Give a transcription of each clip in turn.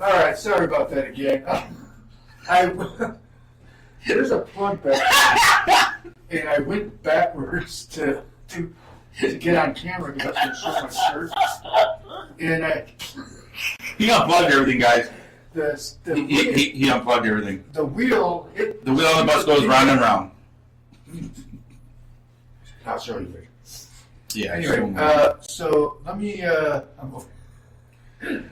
All right, sorry about that again. There's a plug back, and I went backwards to get on camera because I was showing my shirt, and he unplugged everything, guys. He unplugged everything. The wheel on the bus goes round and round. I'll show you later. Yeah. Anyway, so let me.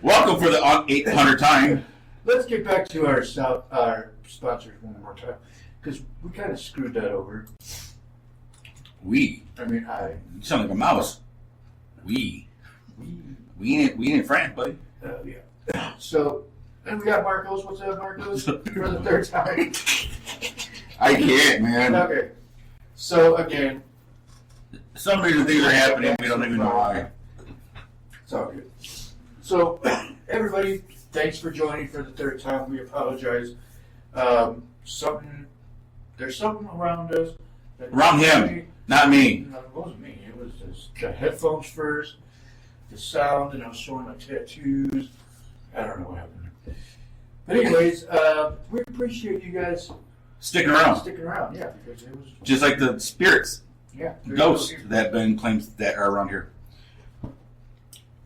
Welcome for the 800th time. Let's get back to our sponsors one more time, because we kind of screwed that over. You sound like a mouse. We ain't friends, buddy. Yeah. So then we got Marcos. What's up, Marcos? For the third time. I can't, man. Okay. So again, some reason things are happening. We don't even know why. It's all good. So everybody, thanks for joining for the third time. We apologize. There's something around us. Around him, not me. No, it wasn't me. It was just the headphones first, the sound, and I was showing my tattoos. I don't know what happened. But anyways, we appreciate you guys sticking around. Yeah, because it was just like the spirits, ghosts that Ben claims that are around here.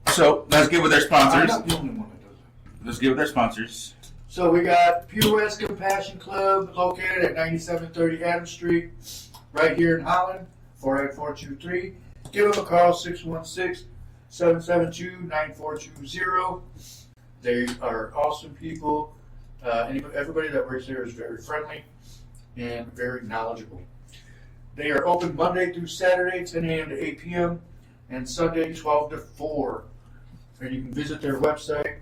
So let's get with our sponsors. I'm not the only one that does it. Let's get with our sponsors. So we got Pure West Compassion Club located at 9730 Adams Street, right here in Holland, 48423. Give them a call, 616-772-9420. They are awesome people. Everybody that works there is very friendly and very knowledgeable. They are open Monday through Saturday, 10 a.m. to 8 p.m., and Sunday, 12 to 4. And you can visit their website,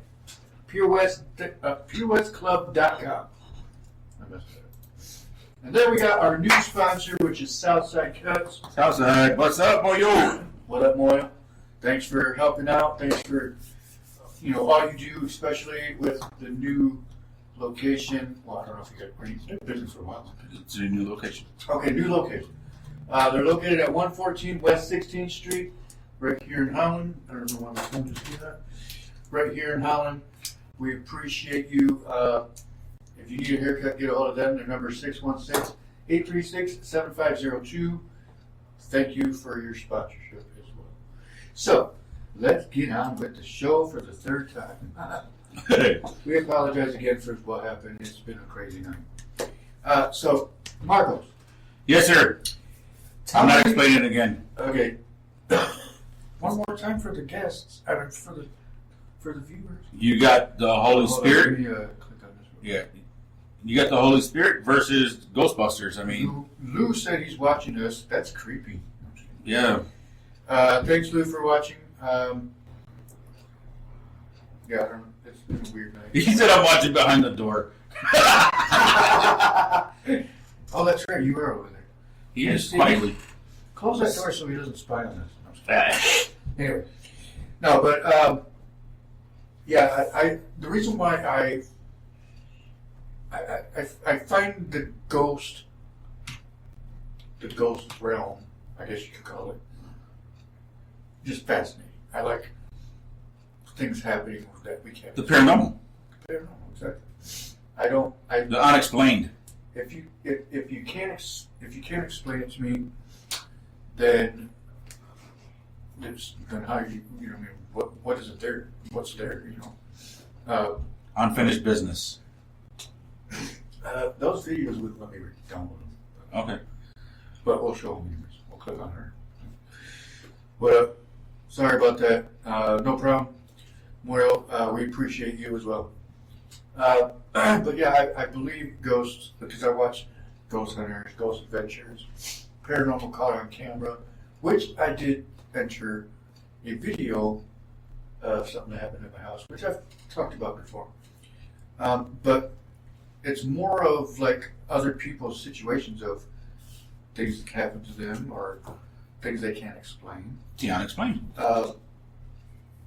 purewestclub.com. I messed it up. And then we got our new sponsor, which is Southside Cuts. Southside, what's up, Moyo? What up, Moyo? Thanks for helping out. Thanks for all you do, especially with the new location. Well, I don't know if you've been business for a while. It's a new location. Okay, new location. They're located at 114 West 16th Street, right here in Holland. I don't know why my phone just did that. Right here in Holland. We appreciate you. If you need a haircut, get a hold of them. Their number is 616-836-7502. Thank you for your sponsorship as well. So, let's get on with the show for the third time. We apologize again for what happened. It's been a crazy night. So, Marcos. Yes, sir. I'm not explaining it again. Okay. One more time for the guests. I mean, for the viewers. You got the Holy Spirit. Let me click on this one. Yeah. You got the Holy Spirit versus Ghostbusters. I mean, Lou said he's watching us. That's creepy. Yeah. Thanks, Lou, for watching. Yeah, I don't know. It's been a weird night. He said I'm watching behind the door. Oh, that's right. You were over there. He is quietly. Close that door so he doesn't spy on us. Anyway. No, but, yeah, the reason why I find the ghost realm, I guess you could call it, just fascinating. I like things happening that we can't. The paranormal. Exactly. The unexplained. If you can't explain it to me, then how what is it there? What's there? Unfinished business. Those videos would let me download them. Okay. But we'll show them. We'll click on her. But sorry about that. No problem. Well, we appreciate you as well. But yeah, I believe ghosts because I watch Ghost Hunters, Ghost Adventures, Paranormal Caught on Camera, which I did enter a video of something that happened at my house, which I've talked about before. But it's more of like other people's situations of things that happen to them or things they can't explain. The unexplained.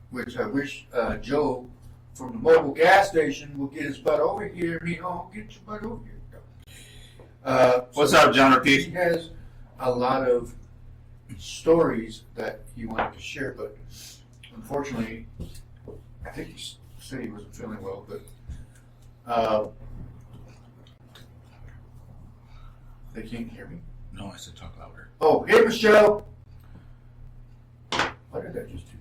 Which I wish Joe from the mobile gas station will get his butt over here. Get your butt over here. What's up, John Ortiz? He has a lot of stories that he wanted to share, but unfortunately, I think he's said he wasn't feeling well, but they can't hear me. No, I said talk louder. Oh, hey, Michelle. What did I just do?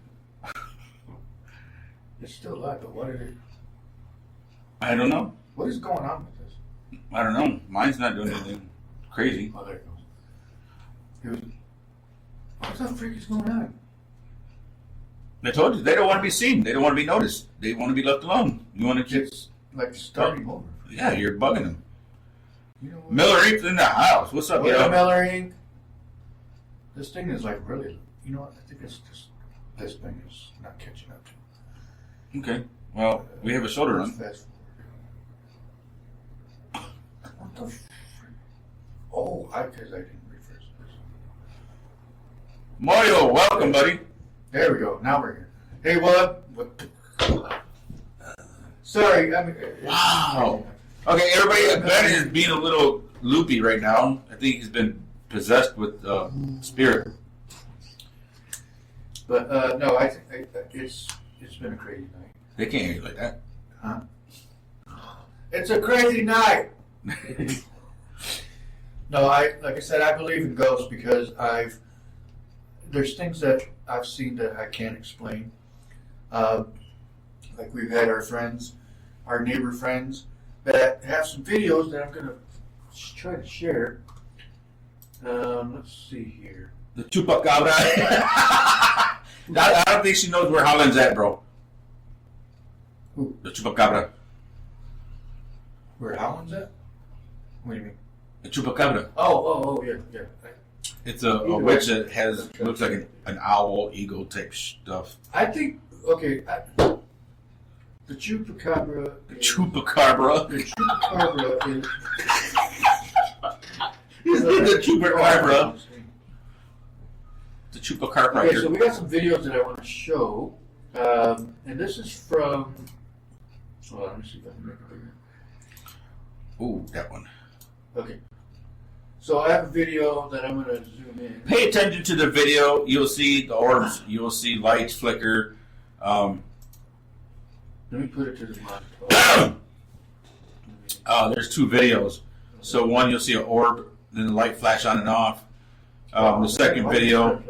It's still live, but what did it? I don't know. What is going on with this? I don't know. Mine's not doing anything crazy. Oh, there it goes. What the freak is going on? I told you, they don't want to be seen. They don't want to be noticed. They want to be left alone. You want to keep... It's like starting over. Yeah, you're bugging them. You know what? Miller Ink's in the house. What's up, yo? Miller Ink. This thing is like really, you know what? I think it's just, this thing is not catching up to. Okay. Well, we have a show to run. Fast forward. What the frick? Oh, because I didn't refresh this. Mario, welcome, buddy. There we go. Now we're here. Hey, what? Sorry. I mean, Wow. Okay, everybody, Ben is being a little loopy right now. I think he's been possessed with spirit. But no, I think it's been a crazy night. They can't hear you like that. Huh? It's a crazy night. No, like I said, I believe in ghosts because there's things that I've seen that I can't explain. Like we've had our friends, our neighbor friends, that have some videos that I'm gonna try to share. Let's see here. The chupacabra. I don't think she knows where Holland's at, bro. Who? The chupacabra. Where Holland's at? What do you mean? The chupacabra. Oh, yeah. It's a witch that looks like an owl, eagle type stuff. I think, okay, the chupacabra. The chupacabra. The chupacabra is. The chupacabra. The chupacabra. Okay, so we got some videos that I want to show. And this is from. Hold on, let me see if I can make it bigger. Ooh, that one. Okay. So I have a video that I'm going to zoom in. Pay attention to the video. You'll see the orbs. You'll see lights flicker. Let me put it to the monitor. There's two videos. So one, you'll see an orb, then the light flash on and off. The second video,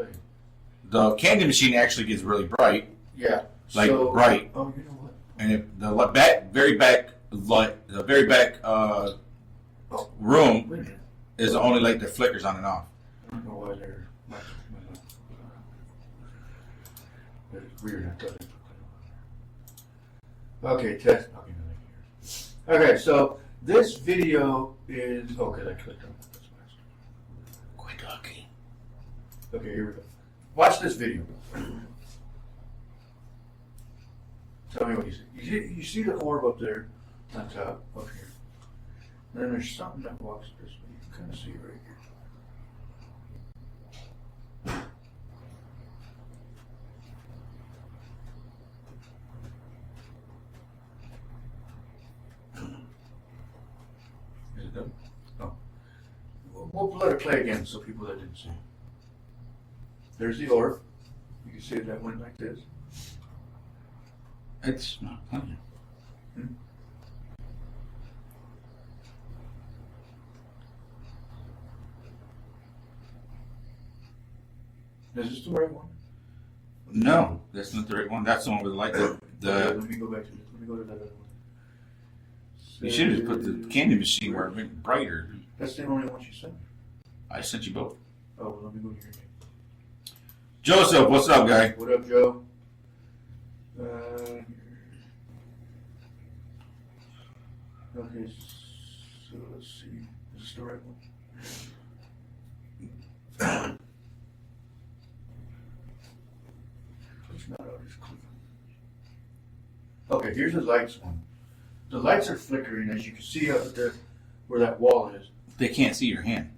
the candy machine actually gets really bright. Yeah. Like bright. Oh, you know what? And if the very back room Wait a minute. is the only light that flickers on and off. I don't know why they're. It's weird. I thought okay, test. Okay, no, here. Okay, so this video is. Oh, because I clicked on it. That's why. Quit talking. Okay, here we go. Watch this video. Tell me what you see. You see the orb up there on top, up here. And then there's something that walks this way. You can kind of see it right here. Is it done? Oh. We'll let it play again so people that didn't see. There's the orb. You can see that went like this. It's not funny. Is this the right one? No, that's not the right one. That's the one with the light. Let me go back to this. Let me go to that other one. You should have put the candy machine where it went brighter. That's the only one she sent me. I sent you both. Oh, well, let me go here. Joseph, what's up, guy? What up, Joe? Okay, so let's see. Is this the right one? It's not always clear. Okay, here's the lights one. The lights are flickering, as you can see up there where that wall is. They can't see your hand.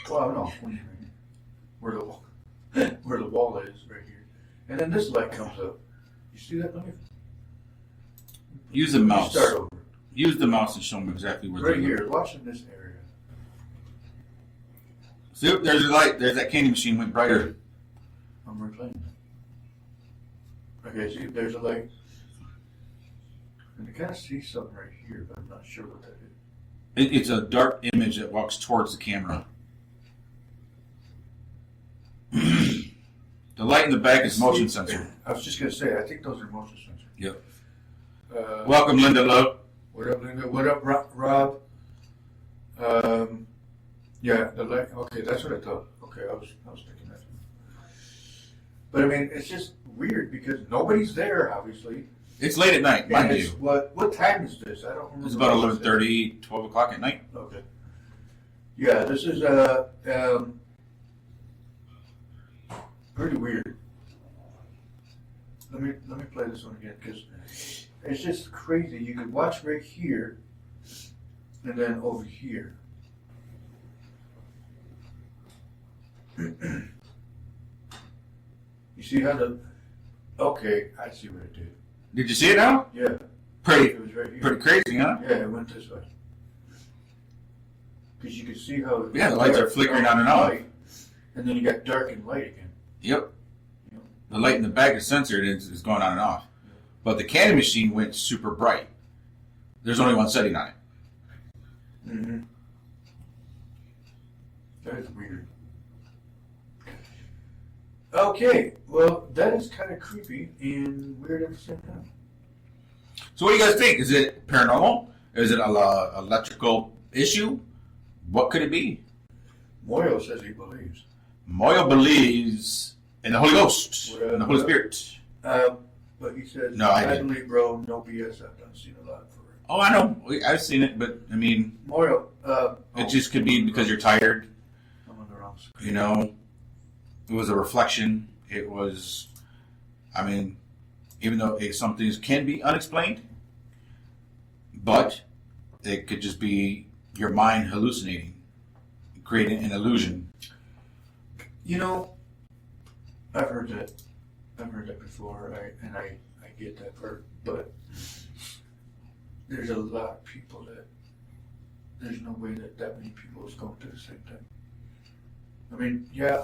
Well, no, where the wall is right here, and then this light comes up. You see that? Let me Use the mouse. start over. Use the mouse and show them exactly where Right they here, watch in this area. See, there's a light. There's that candy machine went brighter. I'm replaying it. Okay, see, there's a light. And I kind of see something right here, but I'm not sure what that is. It's a dark image that walks towards the camera. The light in the back is motion sensor. I was just going to say, I think those are motion sensors. Yep. Welcome, Linda Love. What up, Linda? What up, Rob? Yeah, the light. Okay, that's what I thought. Okay, I was thinking that. But I mean, it's just weird because nobody's there, obviously. It's late at night, mind you. What time is this? I don't remember. It's about 11:30, 12 o'clock at night. Okay. Yeah, this is pretty weird. Let me play this one again because it's just crazy. You could watch right here, and then over here. You see how the? Okay, I see what it did. Did you see it now? Yeah. Pretty, It was right here. pretty crazy, huh? Yeah, it went this way. Because you can see how. Yeah, the lights are flickering on and off. And then you got dark and light again. Yep. The light in the back is censored and it's going on and off. But the candy machine went super bright. There's only one setting on it. Mm-hmm. That is weird. Okay, well, that is kind of creepy and weird at the same time. So what do you guys think? Is it paranormal? Is it an electrical issue? What could it be? Moyo says he believes. Moyo believes in the Holy Ghost and the Holy Spirit. But he says, No, I didn't. believe, bro, no BS. I've done seen a lot for it. Oh, I know. I've seen it, but I mean, Moyo, it just could be because you're tired. I'm on the wrong screen. You know, it was a reflection. It was, I mean, even though some things can be unexplained, but it could just be your mind hallucinating, creating an illusion. You know, I've heard that. I've heard that before, and I get that part, but there's a lot of people that there's no way that many people is going through the same thing. I mean, yeah,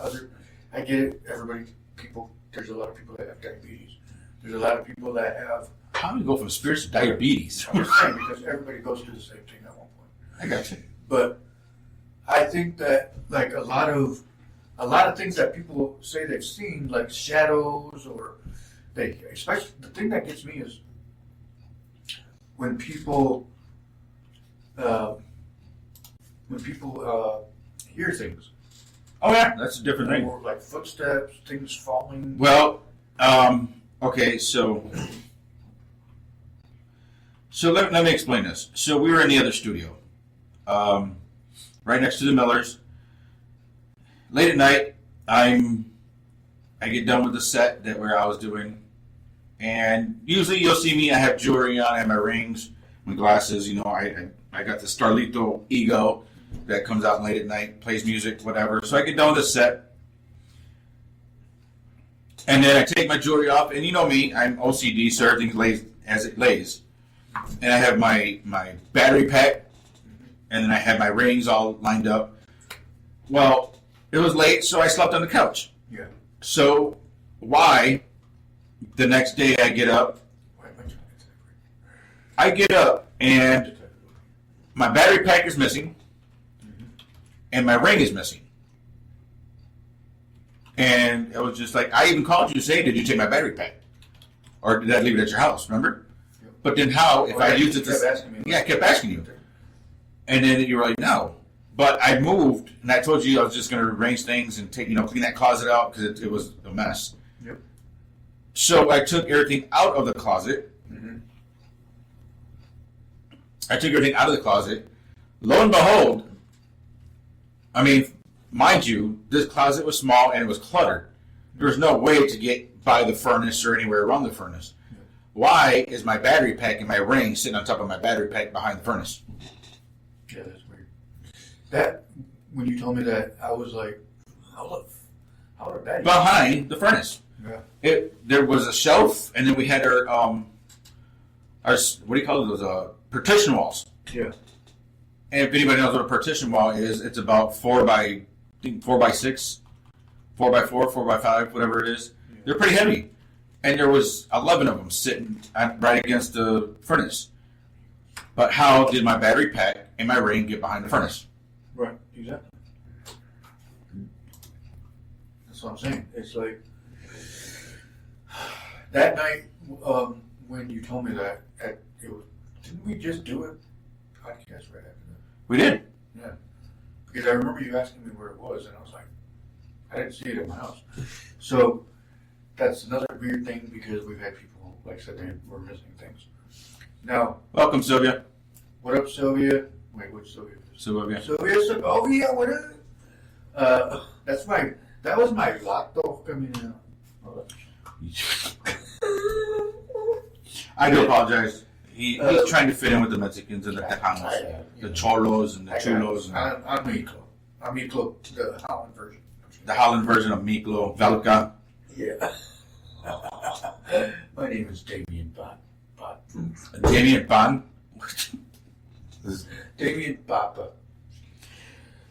I get it. There's a lot of people that have diabetes. There's a lot of people that have. How do you go from spirits to diabetes? I'm just saying because everybody goes through the same thing at one point. I got you. But I think that like a lot of things that people say they've seen, like shadows, or especially the thing that gets me is when people hear things. Oh yeah, that's a different thing. Or like footsteps, things falling. Well, okay, so let me explain this. So we were in the other studio, right next to the Millers. Late at night, I get done with the set where I was doing, and usually you'll see me. I have jewelry on, I have my rings, my glasses. You know, I got the Starlito Ego that comes out late at night, plays music, whatever. So I get done with the set, and then I take my jewelry off. And you know me, I'm OCD, so everything lays as it lays. And I have my battery pack, and then I have my rings all lined up. Well, it was late, so I slept on the couch. Yeah. So why the next day I get up? I get up and my battery pack is missing, and my ring is missing. And it was just like, I even called you to say, did you take my battery pack? Or did I leave it at your house, remember? Yep. But then how, if I used it to... I kept asking you. And then you were like, no. But I moved, and I told you I was just going to arrange things and clean that closet out because it was a mess. Yep. So I took everything out of the closet. Mm-hmm. Lo and behold, I mean, mind you, this closet was small and it was cluttered. There was no way to get by the furnace or anywhere around the furnace. Yep. Why is my battery pack and my ring sitting on top of my battery pack behind the furnace? Yeah, that's weird. That, when you told me that, I was like, how did that behind the furnace. Yeah. There was a shelf, and then we had our what do you call it? Those partition walls. Yeah. And if anybody knows what a partition wall is, it's about 4 by 6, 4 by 4, 4 by 5, whatever it is. Yeah. They're pretty heavy. and there was 11 of them sitting right against the furnace. But how did my battery pack and my ring get behind the furnace? Right, exactly. That's what I'm saying. It's like that night when you told me that, didn't we just do a podcast right after that? We did. Yeah. Because I remember you asking me where it was, and I was like, I didn't see it at my house. So that's another weird thing because we've had people, like I said, they were missing things. Now, Welcome, Sylvia. what up, Sylvia? Wait, which Sylvia? Sylvia. Sylvia, what up? That was my lotto coming out. I do apologize. He's trying to fit in with the Mexicans and the Tejanos, the Cholos and the Chulos. I'm Miklo. I'm Miklo to the Holland version. The Holland version of Miklo, Velka. Yeah. My name is Damien Bot. Damien Bond. Damien Papa.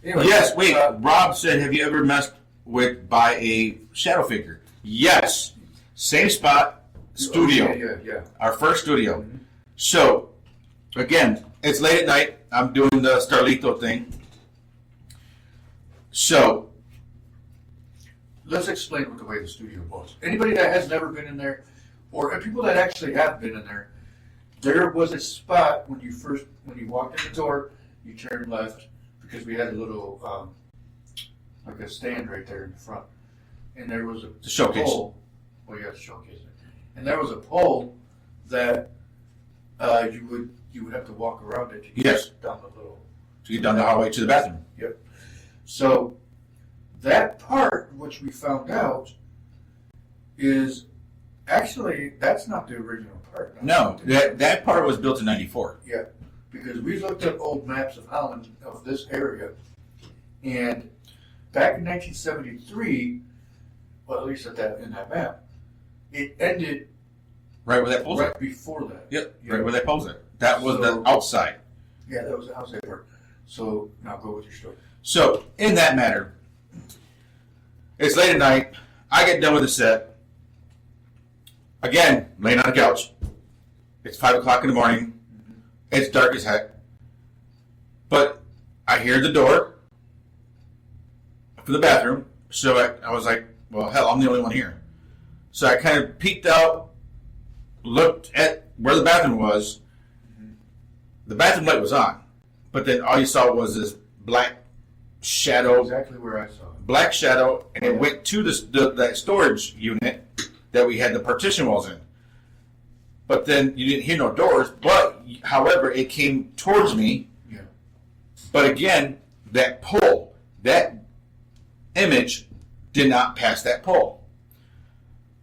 Anyway, Yes, wait. Rob said, have you ever messed by a shadow figure? Yes. Same spot, studio. Yeah. Our first studio. Mm-hmm. So, again, it's late at night. I'm doing the Starlito thing. So, Let's explain what the way the studio was. Anybody that has never been in there, or people that actually have been in there, there was a spot when you walked in the door, you turned left because we had a little like a stand right there in the front, and there was a showcase. pole. Well, you got the showcase, and there was a pole that you would have to walk around it to get Yes. down the little. to get down the hallway to the bathroom. Yep. So that part, which we found out, is actually that's not the original part. No, that part was built in '94. Yeah, because we looked at old maps of Holland, of this area, and back in 1973, well, at least in that map, it ended Right where that pole's at. right before that. Yep, right where that pole's at. That was the outside. Yeah, that was the outside part. So now go with your story. So, in that matter, it's late at night. I get done with the set. Again, laying on the couch. It's 5 o'clock in the morning. It's dark as heck. But I hear the door for the bathroom. So I was like, well, hell, I'm the only one here. So I kind of peeked out, looked at where the bathroom was. The bathroom light was on. But then all you saw was this black shadow. Exactly where I saw it. Black shadow, and it went to that storage unit that we had the partition walls in. But then you didn't hear no doors, but however, it came towards me. Yeah. But again, that pole, that image did not pass that pole.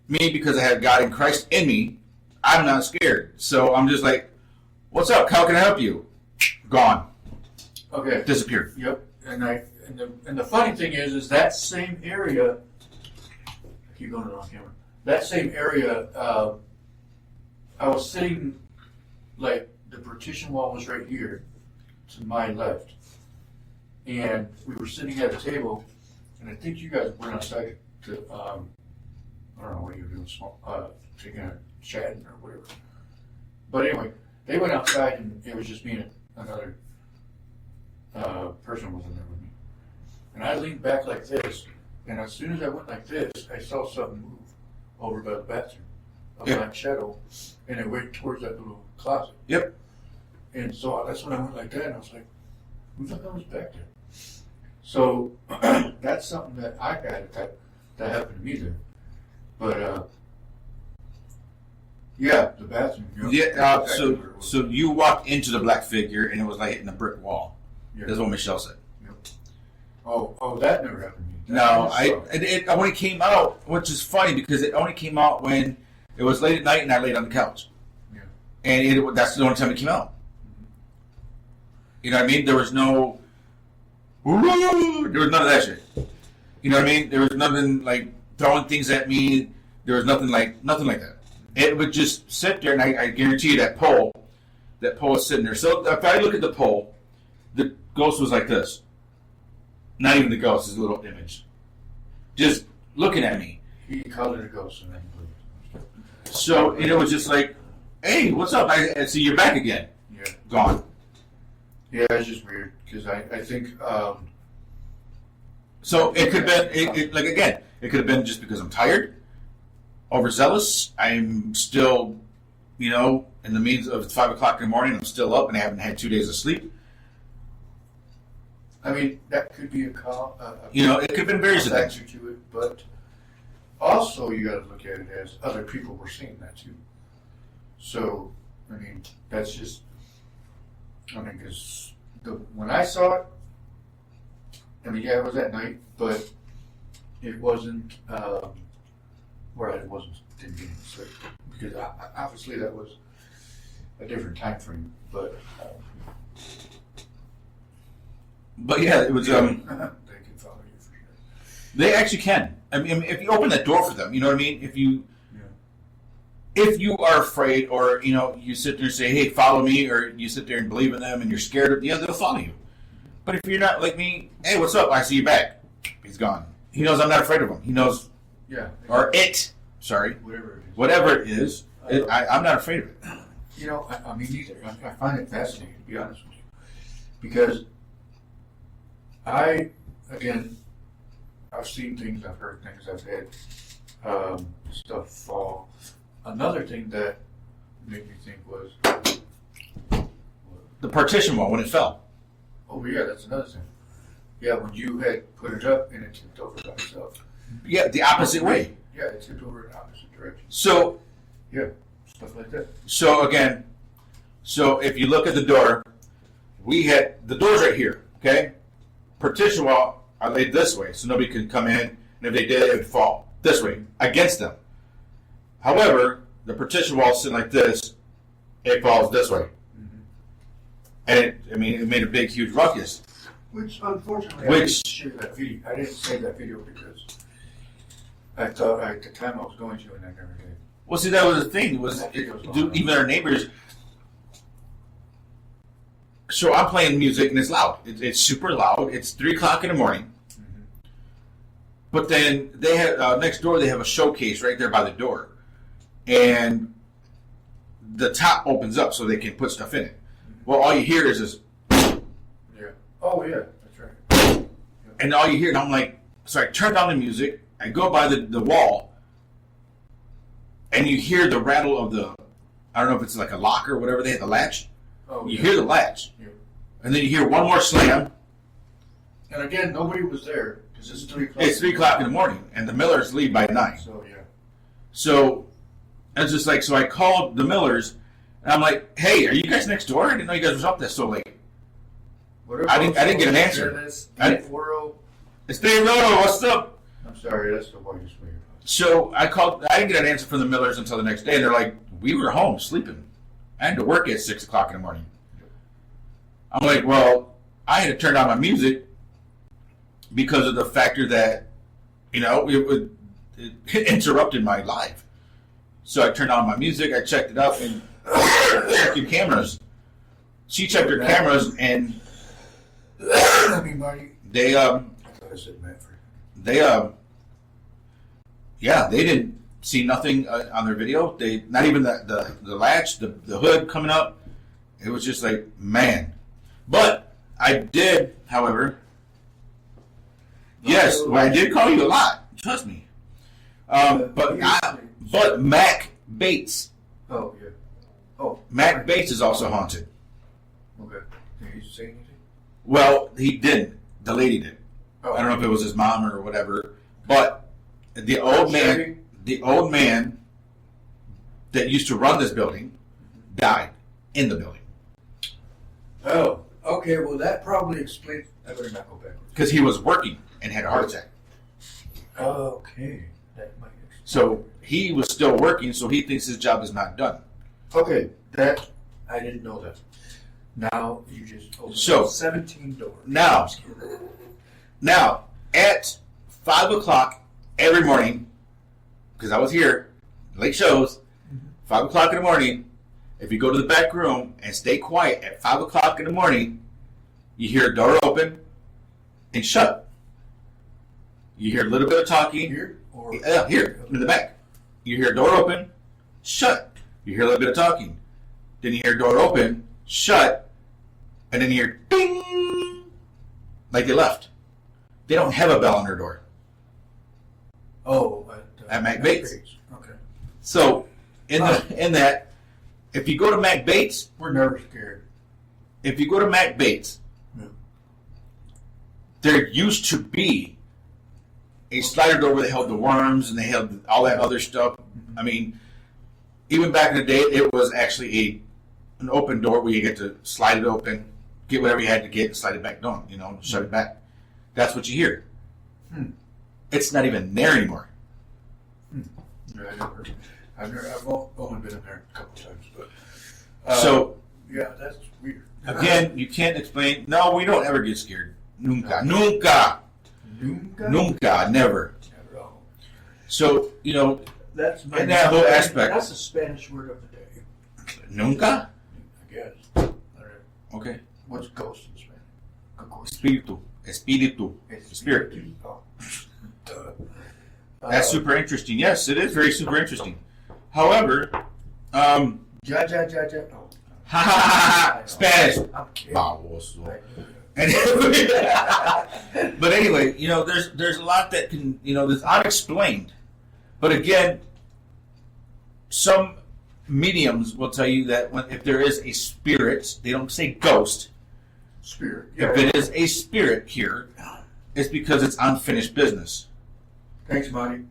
Me, because I have God and Christ in me, I'm not scared. So I'm just like, what's up? How can I help you? Gone. Okay. Disappeared. Yep. And the funny thing is that same area. I keep going on camera. That same area. I was sitting, like the partition wall was right here, to my left, and we were sitting at a table, and I think you guys went outside to I don't know what you were doing, taking a chatting or whatever. But anyway, they went outside, and it was just me and another person was in there with me. And I leaned back like this, and as soon as I went like this, I saw something move over by the bathroom, a black shadow, and it went towards that little closet. Yep. And so that's when I went like that, and I was like, who the hell was back there? So that's something that I got that happened to me there. But yeah, the bathroom. You know, Yeah. exactly where it was. So you walked into the black figure, and it was like hitting a brick wall. Yeah. That's what Michelle said. Yep. Oh, that never happened to me. No, it only came out, which is funny because it only came out when it was late at night and I laid on the couch. Yeah. And that's the only time it came out. You know what I mean? There was no, there was none of that shit. You know what I mean? There was nothing like throwing things at me. There was nothing like that. It would just sit there, and I guarantee you that pole is sitting there. So if I look at the pole, the ghost was like this. Not even the ghost, is a little image. Just looking at me. He called it a ghost, and then he believed it. So it was just like, hey, what's up? I see you're back again. Yeah. Gone. Yeah, it's just weird because I think. So it could have been, like again, it could have been just because I'm tired, overzealous. I'm still, in the means of 5 o'clock in the morning, I'm still up and I haven't had 2 days of sleep. I mean, that could be a call. It could have been various things. Answer to it, but also you got to look at it as other people were seeing that too. So, I mean, that's just. I mean, because when I saw it, I mean, yeah, it was at night, but it wasn't where I didn't get sick because obviously that was a different time frame. But yeah, it was. They can follow you for sure. They actually can. I mean, if you open that door for them, you know what I mean. If you are afraid, or you sit there and say, "Hey, follow me," or you sit there and believe in them, and you're scared of, they'll follow you. But if you're not like me, hey, what's up? I see you back. He's gone. He knows I'm not afraid of him. He knows. Yeah. Or it. Sorry. Whatever it is. I'm not afraid of it. I mean, neither. I find it fascinating, to be honest with you, because I've seen things, I've heard things, I've had stuff fall. Another thing that made me think was the partition wall when it fell. Oh yeah, that's another thing. Yeah, when you had put it up and it tipped over by itself. Yeah, the opposite way. Yeah, it tipped over in the opposite direction. So yeah, stuff like that. So again, if you look at the door, we had the door's right here. Okay, partition wall I laid this way so nobody could come in, and if they did, it would fall this way against them. However, the partition wall sitting like this, it falls this way. And it made a big, huge ruckus. Which, unfortunately, I didn't share that video. I didn't save that video because I thought at the time I was going to, and I never did. Well, see, that was the thing. Even our neighbors. So I'm playing music, and it's loud. It's super loud. It's 3 o'clock in the morning. Mm-hmm. But then they have next door. They have a showcase right there by the door. And the top opens up so they can put stuff in it. Well, all you hear is this. Yeah. Oh, yeah. That's right. Yeah. And all you hear, and I'm like, so I turn down the music. I go by the wall. And you hear the rattle of I don't know if it's like a lock or whatever. They had the latch. Oh, you hear the latch. Yeah. And then you hear one more slam. And again, nobody was there because it's 3 o'clock. It's 3 o'clock in the morning. And the Millers leave by 9. So, yeah. So, it's just like, so I called the Millers, and I'm like, hey, are you guys next door? I didn't know you guys was up there so late. I didn't get an answer. It's 340. It's 340, what's up? I'm sorry, that's the whitest way. So I called, I didn't get an answer from the Millers until the next day, and they're like, we were home sleeping. I had to work at 6 o'clock in the morning. I'm like, well, I had to turn down my music because of the factor that, it interrupted my life. So I turned on my music, I checked it up, and checked your cameras. She checked her cameras, and Marty. They I thought I said Manfred. They didn't see nothing on their video. They not even the latch, the hood coming up. It was just like, man. But I did, however. Yes, I did call you a lot. Trust me. But Mac Bates. Oh yeah. Oh. Mac Bates is also haunted. Okay. Did he say anything? Well, he didn't. The lady did. Oh. I don't know if it was his mom or whatever. But the old man that used to run this building died in the building. Oh. Okay. Well, that probably explains. I better not go backwards. Because he was working and had a heart attack. Okay. That might explain. So he was still working, so he thinks his job is not done. Okay. That I didn't know that. Now you just opened 17 doors. Now at 5 o'clock every morning, because I was here, late shows, 5 o'clock in the morning. If you go to the back room and stay quiet at 5 o'clock in the morning, you hear a door open and shut. You hear a little bit of talking. Here? Or here, in the back. You hear a door open shut. You hear a little bit of talking. Then you hear a door open, shut, and then you hear ding, like they left. They don't have a bell on their door. Oh, At Mac Bates. Okay. So, in that, if you go to Mac Bates, We're never scared. if you go to Mac Bates, Yeah. there used to be a slider door where they held the worms and they held all that other stuff. I mean, even back in the day, it was actually an open door where you get to slide it open, get whatever you had to get, and slide it back down. Shut it back. That's what you hear. It's not even there anymore. Yeah, I've only been in there a couple times, but yeah, that's weird. Again, you can't explain. No, we don't ever get scared. Nunca, nunca, nunca, never. Never. Oh. So That's in that whole aspect. That's a Spanish word of the day. Nunca. I guess. All right. Okay. What's ghost in Spanish? Ghost. Espíritu, spirit. Oh. Duh. That's super interesting. Yes, it is very super interesting. However, Ja. Oh. Spanish. I'm kidding. Baboso. But anyway, there's a lot that can, that's unexplained. But again, some mediums will tell you that if there is a spirit, they don't say ghost. Spirit. If it is a spirit here, it's because it's unfinished business. Thanks, Monty.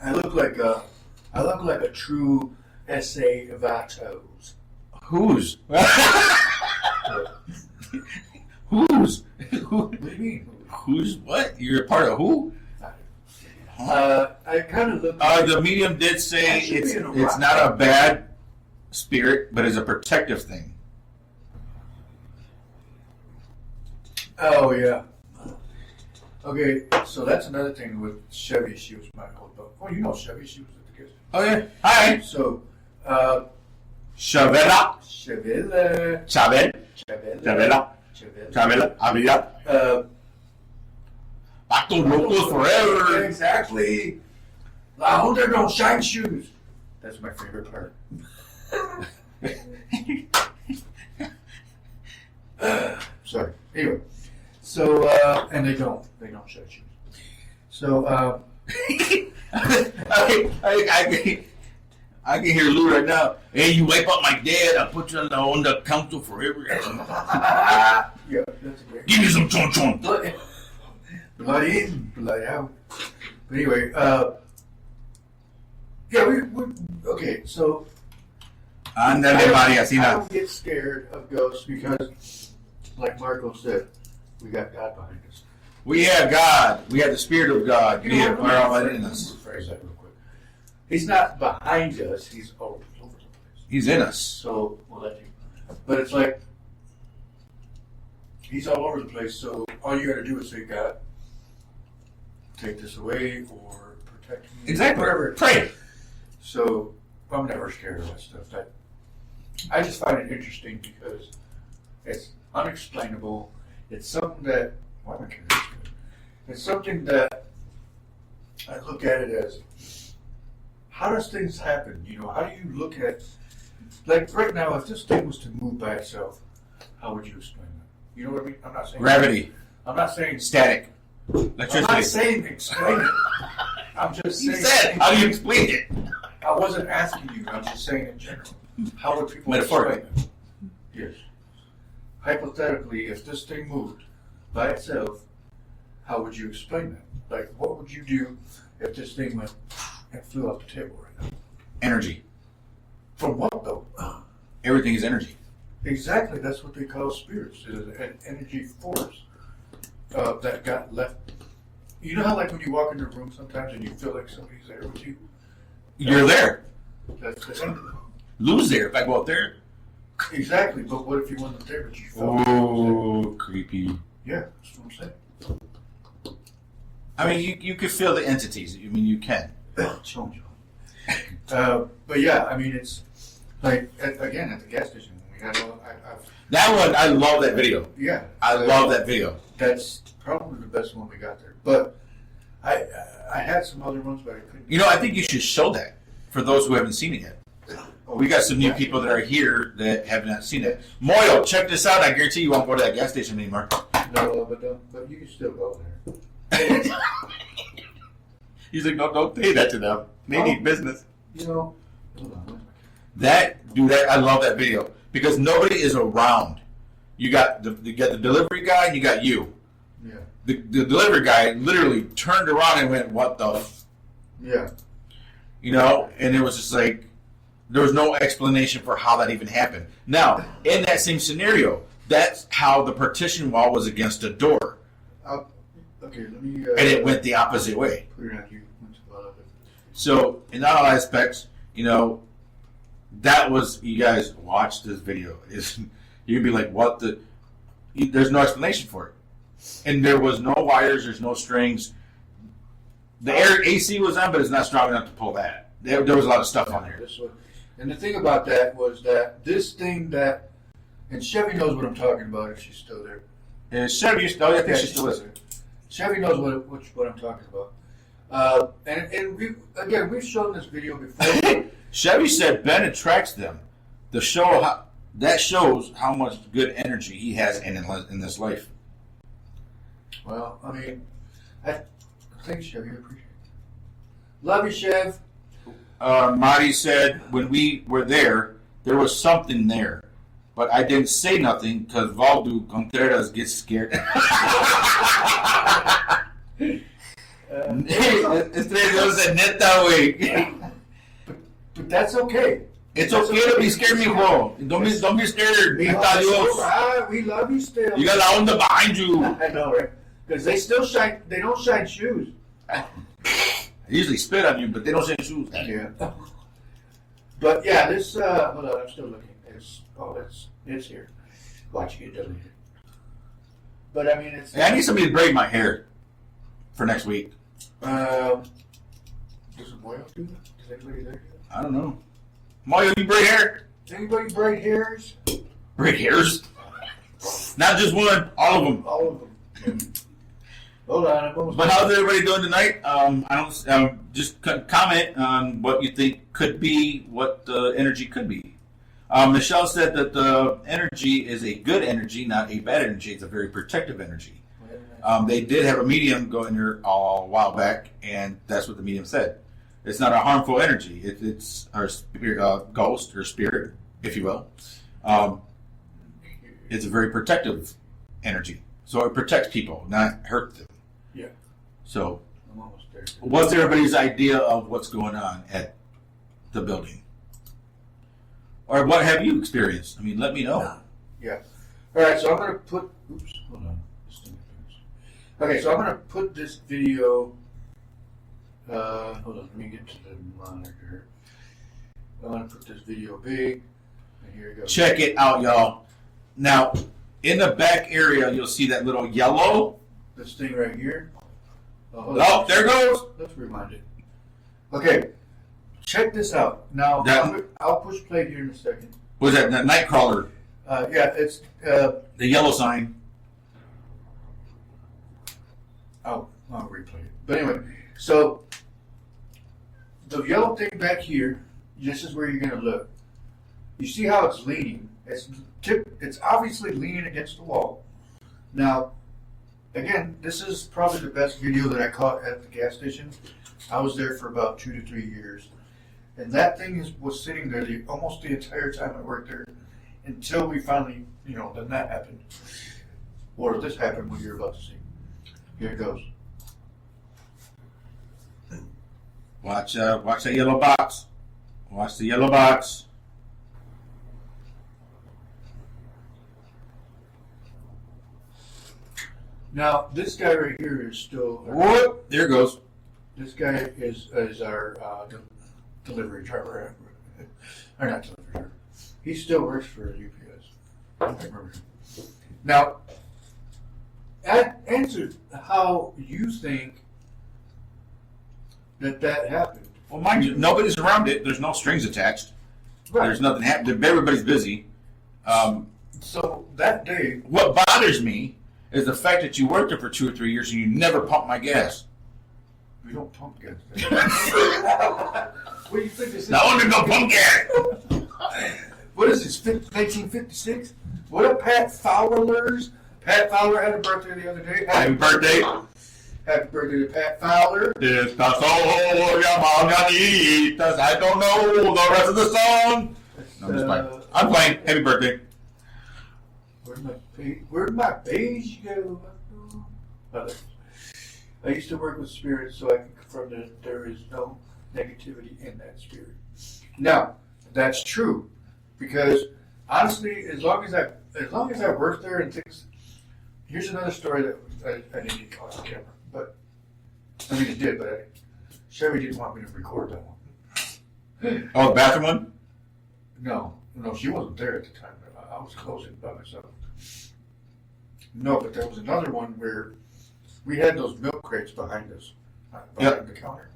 I look like a true essay vatos. Whose? Whose? What do you mean? Who's what? You're a part of who? I kind of look. The medium did say it's not a bad spirit, but it's a protective thing. Oh yeah. Okay, so that's another thing with Chevy. She was my old boat. Oh, you know Chevy. She was at the kids. Oh yeah. Hi. So, Chavela. Chevelle. Chabel. Chevelle. Chabela. Avila. Pato Locos forever. Exactly. I hope there don't shine shoes. That's my favorite part. Sorry. Anyway, so and they don't shine shoes. So I can hear Lou right now. Hey, you wipe out my dad, I'll put you on the council forever. yeah, that's a great. Give me some chon chon. Blood in, blood out. But anyway, yeah, we okay. So Ándale, María, así I na. don't get scared of ghosts because, like Marco said, we got God behind us. We have God. We have the Spirit of God. You We know have what? power in us. Phrase that real quick. He's not behind us. He's all over the place. He's in us. So, well, that too. But it's like he's all over the place. So all you got to do is say, God, take this away or protect me. Exactly. Whatever. Pray. So I'm never scared of that stuff. I just find it interesting because it's unexplainable. It's something that why am I carrying this? It's something that I look at it as how does things happen? How do you look at like right now if this thing was to move by itself, how would you explain that? You know what I mean? I'm not saying Gravity. I'm not saying Static. I'm Electricity. not saying explain it. I'm just You saying said, how do you explain it? I wasn't asking you, I'm just saying in general. How would people Metaphorically. explain it? Yes. Hypothetically, if this thing moved by itself, how would you explain that? Like, what would you do if this thing went and flew off the table right now? Energy. From what, though? Everything is energy. Exactly, that's what they call spirits. It is an energy force that got left. You know how, like, when you walk into a room sometimes and you feel like somebody's there with you? You're there. That's the energy. Lou's there. If I go out there. Exactly, but what if you wasn't there but you felt Oh, creepy. Yeah, that's what I'm saying. I mean, you could feel the entities. I mean, you can. But yeah, I mean, it's like again at the gas station when we got all. That one, I love that video. Yeah, I love that video. That's probably the best one we got there. But I had some other ones, but I couldn't. You know, I think you should show that for those who haven't seen it yet. We got some new people that are here that have not seen it. Moyo, check this out. I guarantee you won't go to that gas station anymore. No, but you can still go there. He's like, no, don't pay that to them. They need business. You know, hold on. That I love that video because nobody is around. You got the delivery guy and you got you. Yeah. The delivery guy literally turned around and went, "What the?" Yeah. You know, and it was just like there was no explanation for how that even happened. Now, in that same scenario, that's how the partition wall was against a door, Okay, let me. and it went the opposite way. Put it on you. So, in all aspects, you know, that was, you guys watch this video. You'd be like, what the? There's no explanation for it. And there was no wires, there's no strings. The air AC was on, but it's not strong enough to pull that. There was a lot of stuff on there. And the thing about that was that this thing that, and Chevy knows what I'm talking about if she's still there. And Chevy, I think she's still listening. Chevy knows what I'm talking about. And we've shown this video before. Chevy said Ben attracts them. That shows how much good energy he has in this life. Well, I mean, thanks, Chevy. I appreciate it. Love you, Chev. Marty said when we were there was something there, but I didn't say nothing because Valdo Contreras gets scared. But that's okay. It's okay to be scared, mijo. Don't be scared. We love you still. You got la onda behind you. I know, right? Because they still shine. They don't shine shoes. They usually spit on you, but they don't shine shoes. Yeah. But yeah, this. Hold on, I'm still looking. It's here. Watch it get deleted. But I mean, it's. Hey, I need somebody to braid my hair for next week. Does Moyo do that? Does anybody there do that? I don't know. Moyo, you braid hair? Anybody braid hairs? Braid hairs? Not just one, all of them. All of them. Hold on, I'm almost. But how's everybody doing tonight? Just comment on what you think could be, what the energy could be. Michelle said that the energy is a good energy, not a bad energy. It's a very protective energy. They did have a medium go in there a while back, and that's what the medium said. It's not a harmful energy. It's our spirit, ghost or spirit, if you will. It's a very protective energy. So it protects people, not hurt them. Yeah. So, I'm almost there. what's everybody's idea of what's going on at the building? Or what have you experienced? I mean, let me know. Yeah. All right, so I'm going to put... Oops, hold on. Okay, so I'm going to put this video... hold on, let me get to the monitor. I'm going to put this video big. And here we go. Check it out, y'all. Now, in the back area, you'll see that little yellow. This thing right here. Oh, there it goes. Let's rewind it. Okay, check this out. Now, I'll push play here in a second. What is that? That Nightcrawler. Yeah, it's... the yellow sign. I'll replay it. But anyway, so the yellow thing back here, this is where you're going to look. You see how it's leaning. It's obviously leaning against the wall. Now, again, this is probably the best video that I caught at the gas station. I was there for about 2 to 3 years. And that thing was sitting there almost the entire time I worked there until we finally, then that happened. Or this happened, what you're about to see. Here it goes. Watch that yellow box. Watch the yellow box. Now, this guy right here is still... Whoop! There it goes. This guy is our delivery driver. Or not delivery driver. He still works for UPS. I don't remember. Now, answer how you think that happened. Well, mind you, nobody's around it. There's no strings attached. Right. There's nothing happening. Everybody's busy. So that day... What bothers me is the fact that you worked there for 2 or 3 years and you never pumped my gas. We don't pumpkin. What do you think this is? I want to go pumpkin. What is this, 1956? What up, Pat Fowler's? Pat Fowler had a birthday the other day. Happy birthday. Happy birthday to Pat Fowler. Estas son las mañanitas. I don't know the rest of the song. No, I'm just playing. I'm playing. Happy birthday. Where'd my beige go? I used to work with spirits so I can confirm that there is no negativity in that spirit. Now, that's true. Because honestly, as long as I worked there and things, here's another story that I didn't get caught on camera, but I mean it did, but Chevy didn't want me to record that one. Oh, the bathroom one? No, she wasn't there at the time. I was closing by myself. No, but there was another one where we had those milk crates behind us, behind the counter,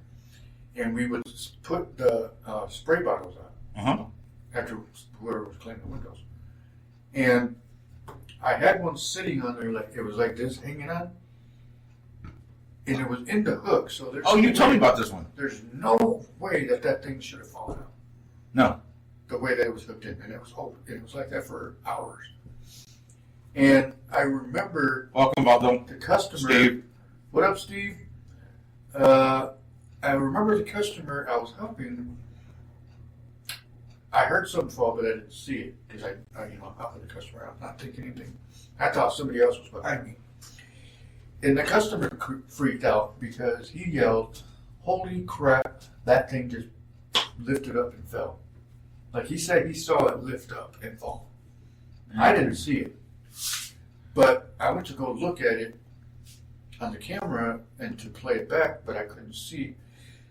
and we would put the spray bottles on. After whoever was cleaning the windows. And I had one sitting on there, like it was like this, hanging on. And it was in the hook, so there's you told me about this one. There's no way that thing should have fallen out. No. The way that it was hooked in, and it was open. And it was like that for hours. And I remember Welcome, Valdo. the customer. Steve. What up, Steve? I remember the customer I was helping. I heard something fall, but I didn't see it because I'm helping the customer out, not thinking anything. I thought somebody else was behind me. And the customer freaked out because he yelled, "Holy crap, that thing just lifted up and fell." Like he said he saw it lift up and fall. I didn't see it. But I went to go look at it on the camera and to play it back, but I couldn't see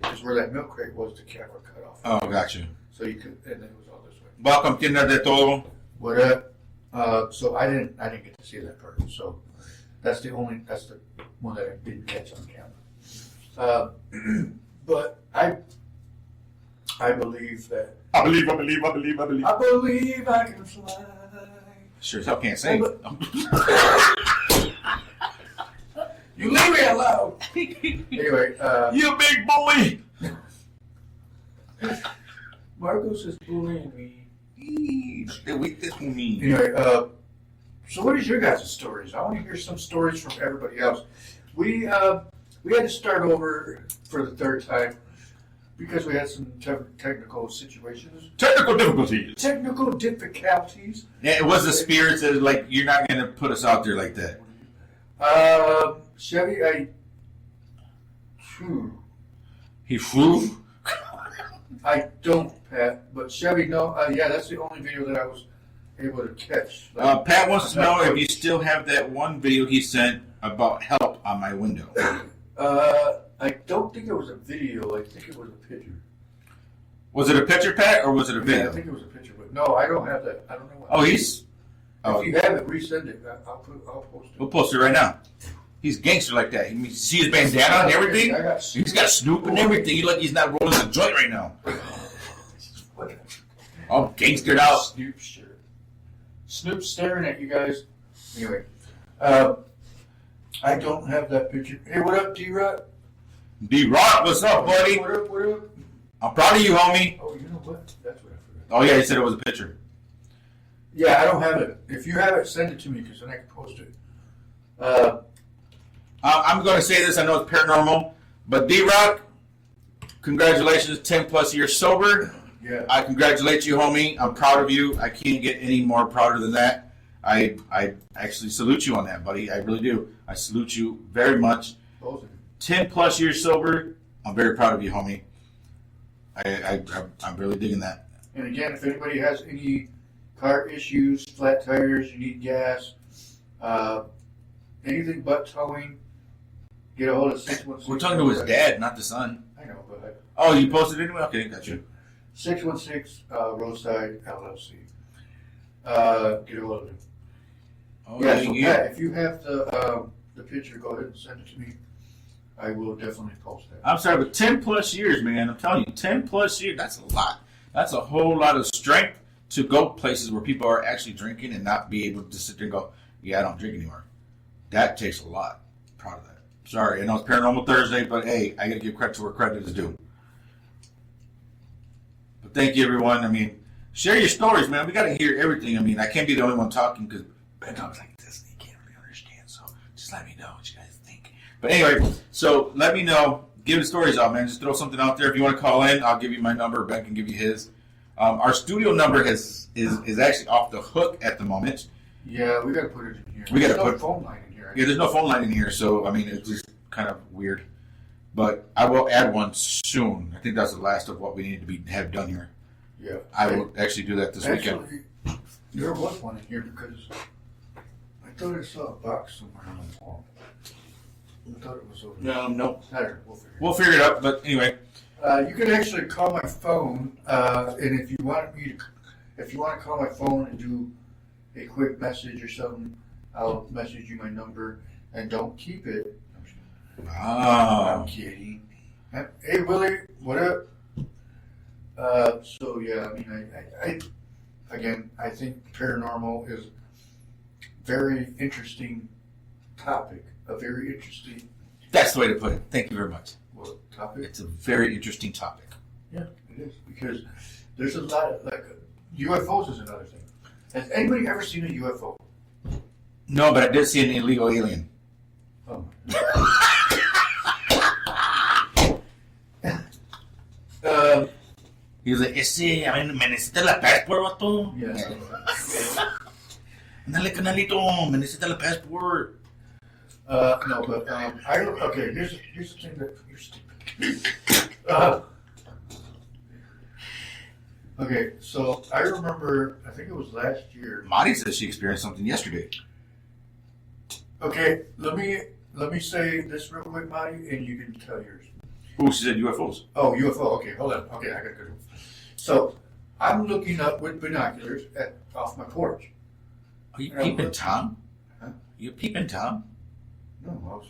because where that milk crate was, the camera cut off. Oh, gotcha. So you could, and it was all this way. Welcome, Tienda de Todo. What up? So I didn't get to see that part. So that's the one that I didn't catch on camera. But I believe that. I believe. I believe I can fly. Sure as hell can't sing. You leave me alone. Anyway. You big bully. Marcos is bullying me. Stay with this with me. Anyway, so what is your guys' stories? I want to hear some stories from everybody else. We had to start over for the third time because we had some technical situations. Technical difficulties. Technical difficulties. Yeah, it was the spirits that like you're not gonna put us out there like that. Chevy, He flew. I don't, Pat, but Chevy, no, yeah, that's the only video that I was able to catch. Pat wants to know if you still have that one video he sent about help on my window. I don't think it was a video. I think it was a picture. Was it a picture, Pat, or was it a video? Yeah, I think it was a picture, but no, I don't have that. I don't know what. Oh, he's. If you have it, resend it. I'll post it. We'll post it right now. He's gangster like that. You see his bandana and everything? He's got Snoop and everything. He's not rolling the joint right now. All gangstered out. Snoop shirt. Snoop staring at you guys. Anyway, I don't have that picture. Hey, what up, D-Rock? D-Rock, what's up, buddy? What up, what up? I'm proud of you, homie. Oh, you know what? That's what I forgot. Oh, yeah, he said it was a picture. Yeah, I don't have it. If you have it, send it to me because then I can post it. I'm going to say this. I know it's paranormal, but D-Rock, congratulations, 10 plus years sober. Yeah. I congratulate you, homie. I'm proud of you. I can't get any more prouder than that. I actually salute you on that, buddy. I really do. I salute you very much. 10 plus years sober. I'm very proud of you, homie. I'm really digging that. And again, if anybody has any car issues, flat tires, you need gas, anything but towing, get a hold of 616. We're talking to his dad, not the son. I know, but Oh, you posted it anyway? Okay, got you. 616 Roadside LLC. Get a hold of him. Oh, Yeah, so Pat, if you have the picture, go ahead and send it to me. I will definitely post that. I'm sorry, but 10 plus years, man. I'm telling you, 10 plus years, that's a lot. That's a whole lot of strength to go places where people are actually drinking and not be able to sit there and go, yeah, I don't drink anymore. That takes a lot. I'm proud of that. Sorry, I know it's Paranormal Thursday, but hey, I got to give credit to where credit is due. But thank you, everyone. I mean, share your stories, man. We got to hear everything. I mean, I can't be the only one talking because Ben talks like this and he can't really understand. So just let me know what you guys think. But anyway, so let me know. Give the stories out, man. Just throw something out there. If you want to call in, I'll give you my number. Ben can give you his. Our studio number is actually off the hook at the moment. Yeah, we got to put it in here. We got to There's put no phone line in here. Yeah, there's no phone line in here, so I mean it's just kind of weird. But I will add one soon. I think that's the last of what we need to have done here. Yeah, I will actually do that this weekend. There was one in here because I thought I saw a box somewhere on the wall. I thought it was over there. No. There, We'll figure it out. But anyway, you can actually call my phone, and if you want to call my phone and do a quick message or something, I'll message you my number, and don't keep it. I'm kidding. Hey Willie, what up? So yeah, I mean, I think paranormal is very interesting topic. A very interesting. That's the way to put it. Thank you very much. What topic? It's a very interesting topic. Yeah, it is because there's a lot of UFOs is another thing. Has anybody ever seen a UFO? No, but I did see an illegal alien. Oh. He was like, me necesita la passport, vato. Yeah. Dale, canalito, me necesita la passport. No, but okay. Here's the thing that you're stupid. Okay, so I remember. I think it was last year. Marty says she experienced something yesterday. Okay, let me say this real quick, Marty, and you can tell yours. Oh, she said UFOs. Oh, UFO. Okay, hold on. Okay, I got good. So I'm looking up with binoculars off my porch. Are you peeping Tom? Huh? You peeping Tom? No,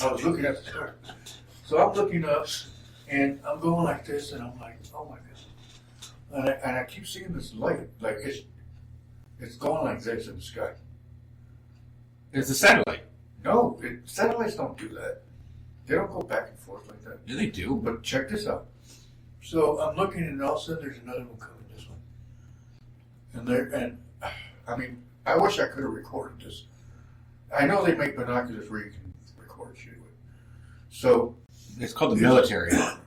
I was looking at the stars. So I'm looking up, and I'm going like this, and I'm like, oh my goodness. And I keep seeing this light, like it's going like this in the sky. It's a satellite. No, satellites don't do that. They don't go back and forth like that. Yeah, they do. But check this out. So I'm looking, and all of a sudden there's another one coming this way. And I mean, I wish I could have recorded this. I know they make binoculars where you can record shit with. So It's called the military. I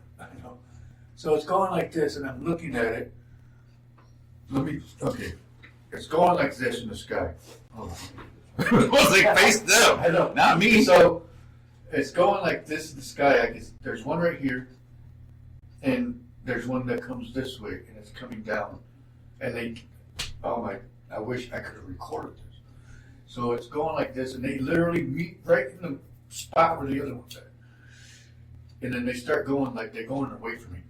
know. So it's going like this, and I'm looking at it. Okay. It's going like this in the sky. Oh. It was like face them. I know. Not me. So it's going like this in the sky. I guess there's one right here, and there's one that comes this way, and it's coming down. And I wish I could have recorded this. So it's going like this, and they literally meet right in the spot where the other one's at. And then they start going like they're going away from me,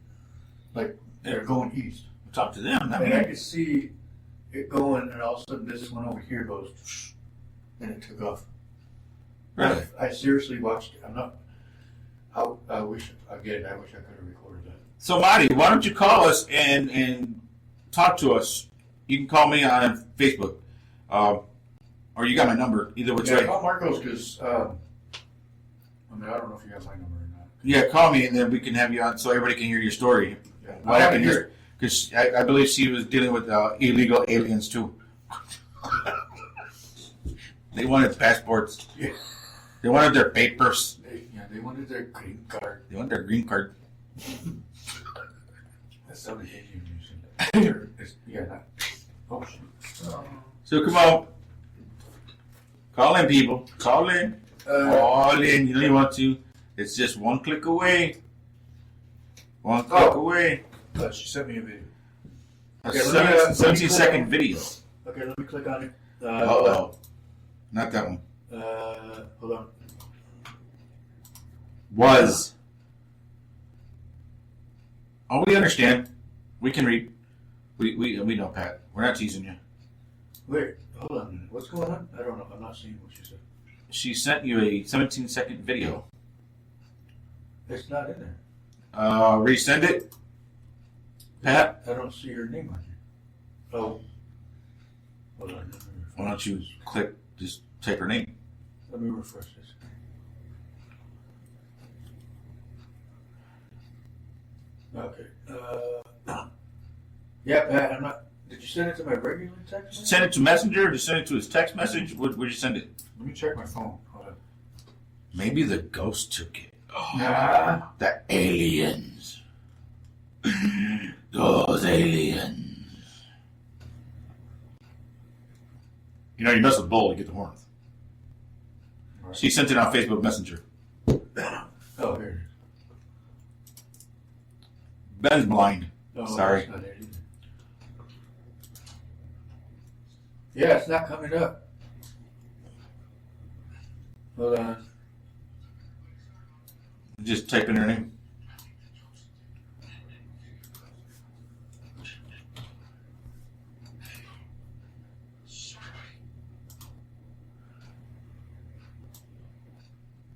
like they're going east. Talk to them. Not And me. I could see it going, and all of a sudden this one over here goes, and it took off. Really? I seriously watched it. I wish I could have recorded that. So, Marty, why don't you call us and talk to us? You can call me on Facebook, or you got my number. Either which way. Call Marcos because I don't know if you have my number or not. Yeah, call me and then we can have you on so everybody can hear your story. Yeah. What happened here? Because I believe she was dealing with illegal aliens too. They wanted passports. Yeah. They wanted their papers. They wanted their green card. They wanted their green card. That's something Indian using. Yeah, not. Oh, shit. So come on. Call in, people. Call in. Call in. You know you want to. It's just one click away. One click away. She sent me a video. A Okay, let me 17-second video. Okay, let me click on it. Uh-oh. Not that one. Hold on. Was. Oh, we understand. We can read. We know, Pat. We're not teasing you. Wait, hold on a minute. What's going on? I don't know. I'm not seeing what she said. She sent you a 17-second video. It's not in there. Resend it. Pat, I don't see her name on here. Oh. Hold on. why don't you click, just type her name. Let me refresh this. Okay. Yeah, Pat, I'm not. Did you send it to my regular text? Send it to Messenger or just send it to his text message? Where'd you send it? Let me check my phone. Hold on. Maybe the ghost took it. Nah. The aliens. Those aliens. You know, you mess with Bull to get the horns. Right. She sent it on Facebook Messenger. Oh, here it is. Ben's blind. Oh, Sorry. that's not it either. Yeah, it's not coming up. Hold on. Just type in her name.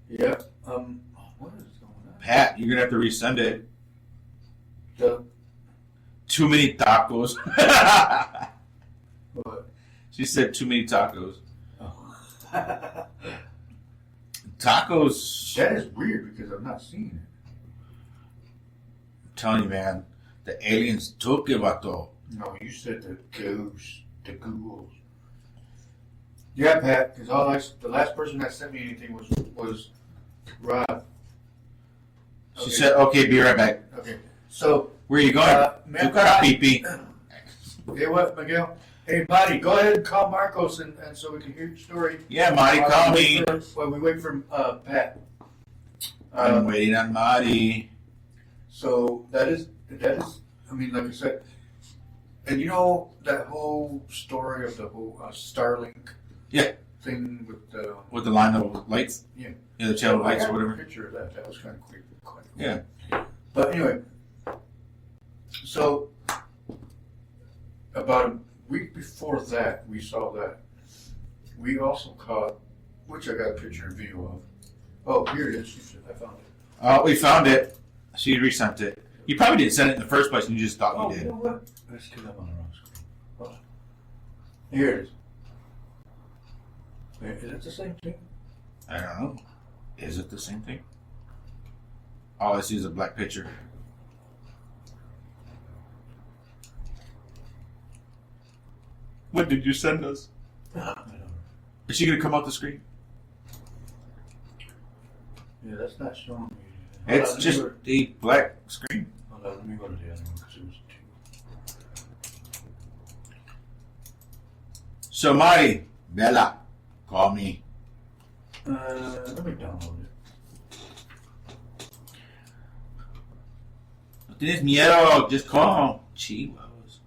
Yeah. What is going on? Pat, you're gonna have to resend it. The, Too many tacos. what? She said too many tacos. Oh. Tacos. That is weird because I'm not seeing it. I'm telling you, man. The aliens took it, vato. No, you said the goose, the ghouls. Yeah, Pat, because the last person that sent me anything was Rob. She said, "Okay, be right back." Okay, so Where are you going? man, You got a pee-pee. Hey, what, Miguel? Hey, buddy, go ahead and call Marcos and so we can hear your story. Yeah, Marty, call me. While we wait for Pat. I'm waiting on Marty. So that is. I mean, like I said, and you know that whole story of the whole Starlink. Yeah. Thing with the. With the line of lights? Yeah. Yeah, the channel lights I or got whatever. a picture of that. That was kind of creepy. Quite cool. Yeah. But anyway, so about a week before that, we saw that. We also caught, which I got a picture and video of. Oh, here it is. I found it. Oh, we found it. She resent it. You probably didn't send it in the first place and you just thought Oh, you you did. know what? Let's get up on the wrong screen. Hold on. Here it is. Wait, is it the same thing? I don't know. Is it the same thing? All I see is a black picture. What did you send us? I don't know. Is she going to come off the screen? Yeah, that's not showing me. It's just a black screen. Hold on, let me go to the other one because it was two. So, Marty, Bella, call me. Let me download it. No tienes miedo, just call. Chihuahuas.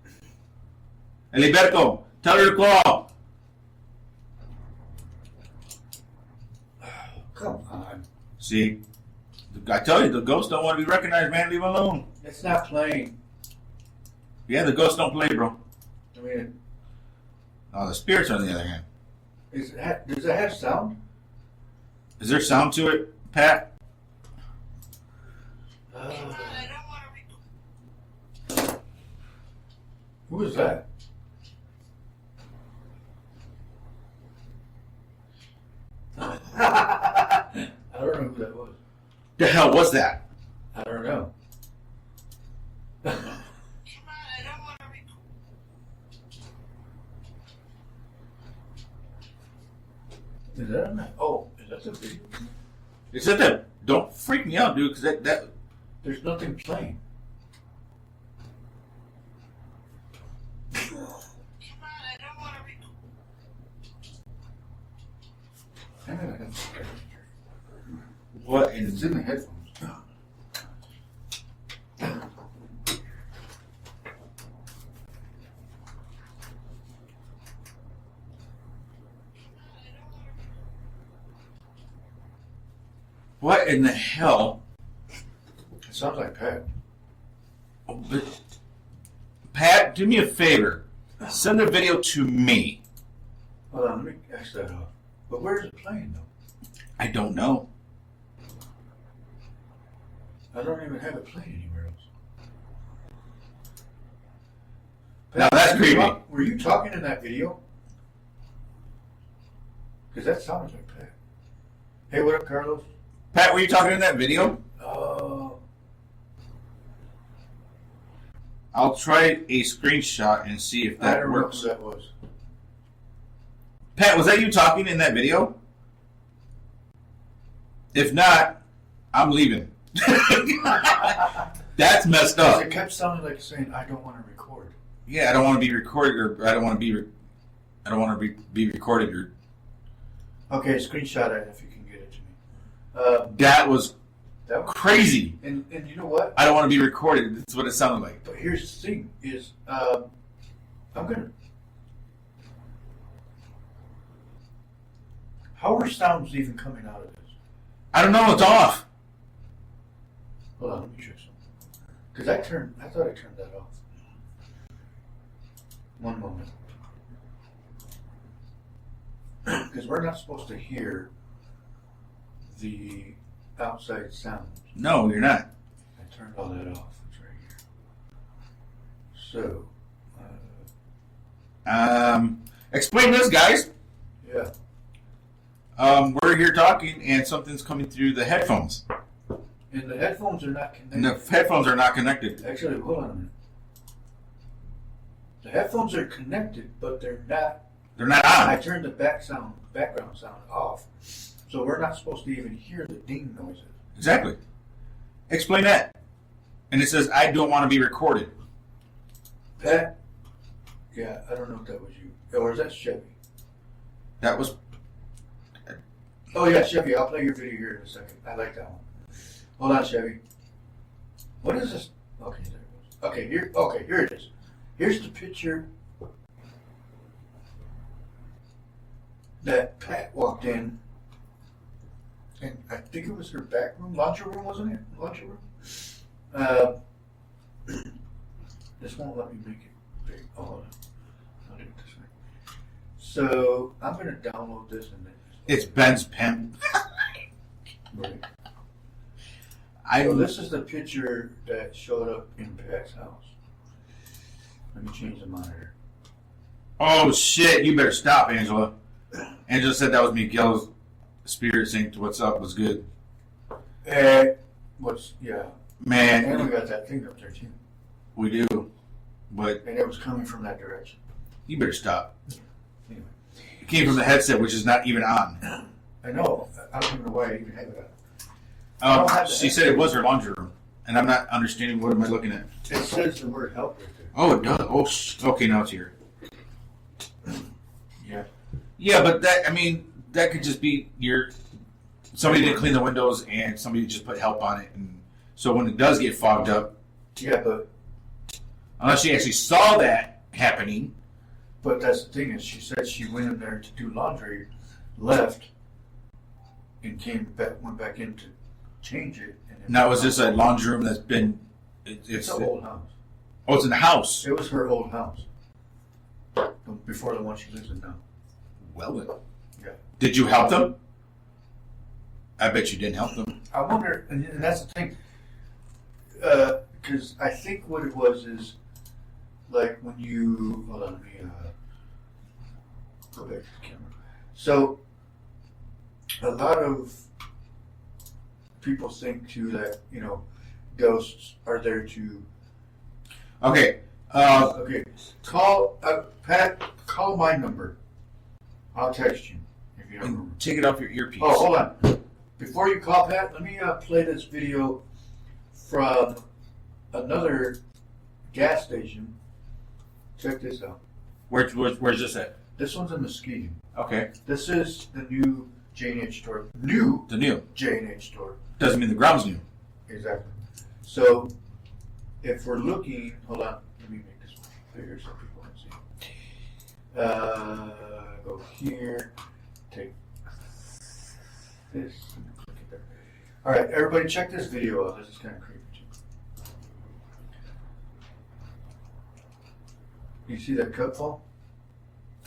Eliberto, tell her to call. Come on. See, I tell you, the ghosts don't want to be recognized, man. Leave them alone. It's not playing. Yeah, the ghosts don't play, bro. I mean, Oh, the spirits, on the other hand. does it have sound? Is there sound to it, Pat? Who is that? I don't know who that was. The hell was that? I don't know. Is that on that? Oh, is that the video? Is that the? Don't freak me out, dude, because that. There's nothing playing. What in It's in the headphones. What in the hell? It sounds like Pat. Pat, do me a favor. Send the video to me. Hold on, let me X that off. But where's it playing though? I don't know. I don't even have it playing anywhere else. Now that's were you creepy. Were you talking in that video? Because that sounds like Pat. Hey, what up, Carlos? Pat, were you talking in that video? Oh. I'll try a screenshot and see if I that don't know works. who that was. Pat, was that you talking in that video? If not, I'm leaving. That's messed up. It kept sounding like saying, "I don't want to record." Yeah, I don't want to be recorded, or I don't want to be recorded, or Okay, screenshot it if you can get it to me. that was That was crazy. And you know what? I don't want to be recorded. That's what it sounded like. But here's the thing: is I'm gonna. How are sounds even coming out of this? I don't know. It's off. Hold on, let me check something. Because I thought I turned that off. One moment. Because we're not supposed to hear the outside sounds. No, you're not. I turned all that off. It's right here. So, Explain this, guys. yeah. We're here talking, and something's coming through the headphones. And the headphones are not And connected. the headphones are not connected. Actually, hold on a minute. The headphones are connected, but they're not. They're not I on. turned the background sound off, so we're not supposed to even hear the ding noises. Exactly. Explain that. And it says, I don't want to be recorded. Pat, yeah, I don't know if that was you, or is that Chevy? That was... Oh yeah, Chevy. I'll play your video here in a second. I like that one. Hold on, Chevy. What is this? Okay, there it goes. Okay, here it is. Here's the picture that Pat walked in, and I think it was her back room, laundry room, wasn't it? Laundry room. This won't let me make it big. Oh, hold on. I'll do it this way. So I'm gonna download this and then. It's Ben's pen. Right. I So this is the picture that showed up in Pat's house. Let me change the monitor. Oh, shit. You better stop, Angela. Angela said that was Miguel's spirit saying what's up was good. Yeah. Man, And we got that thing up there too. we do. But And it was coming from that direction. you better stop. Anyway. It came from the headset, which is not even on. I know. I don't even know why I even have it on. I don't have the She said it was her laundry room. And I'm not understanding what am I looking at. It says the word help right there. Oh, it does. Oh, okay, now it's here. Yeah. Yeah, but that could just be somebody didn't clean the windows and somebody just put help on it. And so when it does get fogged up, Yeah, but unless she actually saw that happening, that's the thing is she said she went in there to do laundry, left, and went back in to change it. And now is this a laundry room that's been? It's an old house. Oh, it's in the house. It was her old house. Before the one she lives in now. Well then, Yeah. did you help them? I bet you didn't help them. I wonder, and that's the thing, because I think what it was is, like when you, hold on, let me go back to the camera. So, a lot of people think too that, ghosts are there to, Okay. okay, Pat, call my number. I'll text you if you don't remember. Take it off your earpiece. Oh, hold on. Before you call Pat, let me play this video from another gas station. Check this out. Where's this at? This one's in Muskegon. Okay. This is the new J&H store. The new. J&H store. Doesn't mean the ground's new. Exactly. So, if we're looking, hold on. Let me make this bigger so people can see. Go here. Take this and click it there. All right, everybody, check this video out. This is kind of creepy too. You see that cup fall?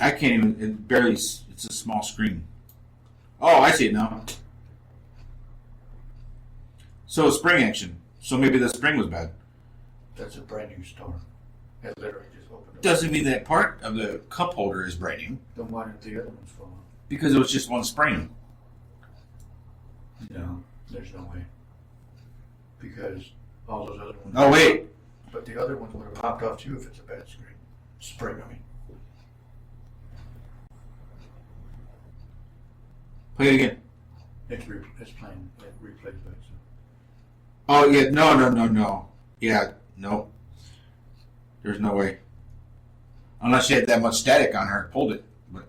I can't even. It barely. It's a small screen. Oh, I see it now. So spring action. So maybe the spring was bad. That's a brand new store. It literally just opened up. Doesn't mean that part of the cup holder is brand new Then why did the other ones fall off? because it was just one spring. No, there's no way. Because all those other ones. Oh wait, but the other ones would have popped off too if it's a bad spring. I mean. Play it again. It's playing. It replays back. So. Oh yeah, no. Yeah, no. There's no way. Unless she had that much static on her, pulled it. But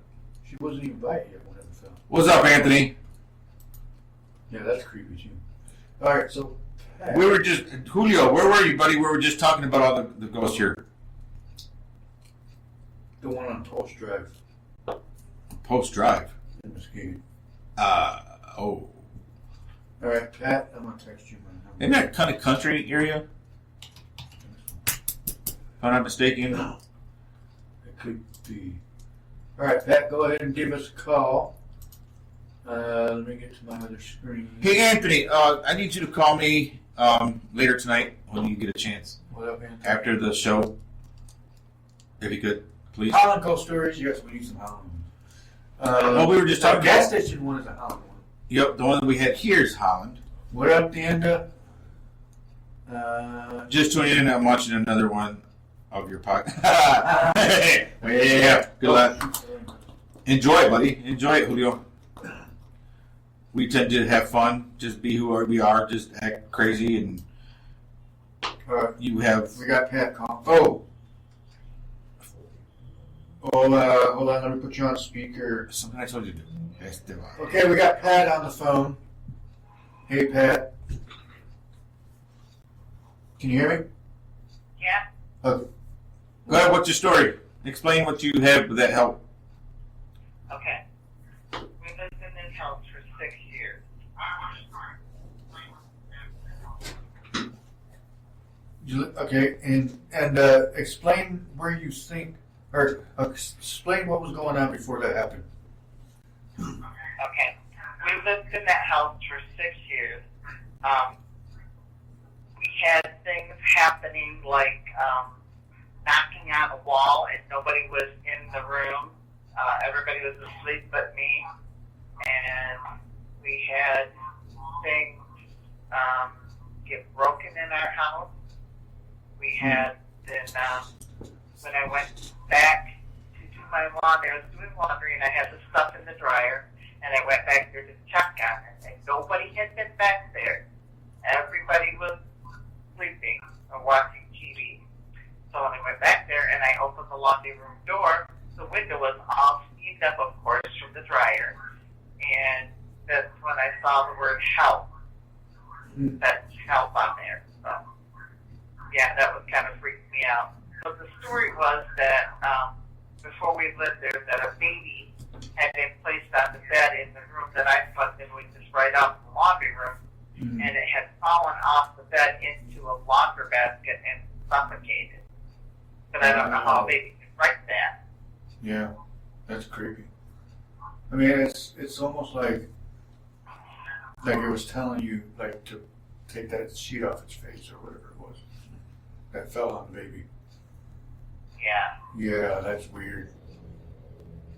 she wasn't even by it yet when it fell. What's up, Anthony? Yeah, that's creepy too. All right, so we were just Julio. Where were you, buddy? We were just talking about all the ghosts here. The one on Post Drive. Post Drive. In Muskegon. Oh. All right, Pat. I'm gonna text you my number. Isn't that kind of country area? If I'm not mistaken. It could be. All right, Pat. Go ahead and give us a call. Let me get to my other screen. Hey, Anthony. I need you to call me later tonight when you get a chance. What up, Anthony? After the show, if you could, please. Holland Ghost Stories. Yes, we need some Holland ones. Well, we were just talking the gas about. station one is a Holland one. Yep, the one that we had here is Holland. What up, Danda? Just tuning in. I'm watching another one of your podcast. Yeah, good luck. Enjoy it, buddy. Enjoy it, Julio. We tend to have fun, just be who we are, just act crazy, and you have. We got Pat calling. Hold on, let me put you on speaker. Something I told you to do. Okay, we got Pat on the phone. Hey, Pat. Can you hear me? Yeah. Okay. Go ahead, what's your story? Explain what you have with that help. Okay. We lived in this house for 6 years. Okay, and explain where you think, or explain what was going on before that happened. Okay. We lived in that house for 6 years. We had things happening like knocking on a wall and nobody was in the room. Everybody was asleep but me. And we had things get broken in our house. We had, then when I went back to do my laundry, I was doing laundry and I had the stuff in the dryer, and I went back there to check on it, and nobody had been back there. Everybody was sleeping or watching TV. So when I went back there and I opened the laundry room door, the window was all steamed up, of course, from the dryer. And that's when I saw the word help. That's help on there. So, yeah, that was kind of freaking me out. But the story was that before we lived there, that a baby had been placed on the bed in the room that I slept in, which is right off the laundry room, and it had fallen off the bed into a laundry basket and suffocated. But I don't know how a baby can write that. Yeah, that's creepy. I mean, it's almost like it was telling you like to take that sheet off its face or whatever it was that fell on the baby. Yeah. Yeah, that's weird.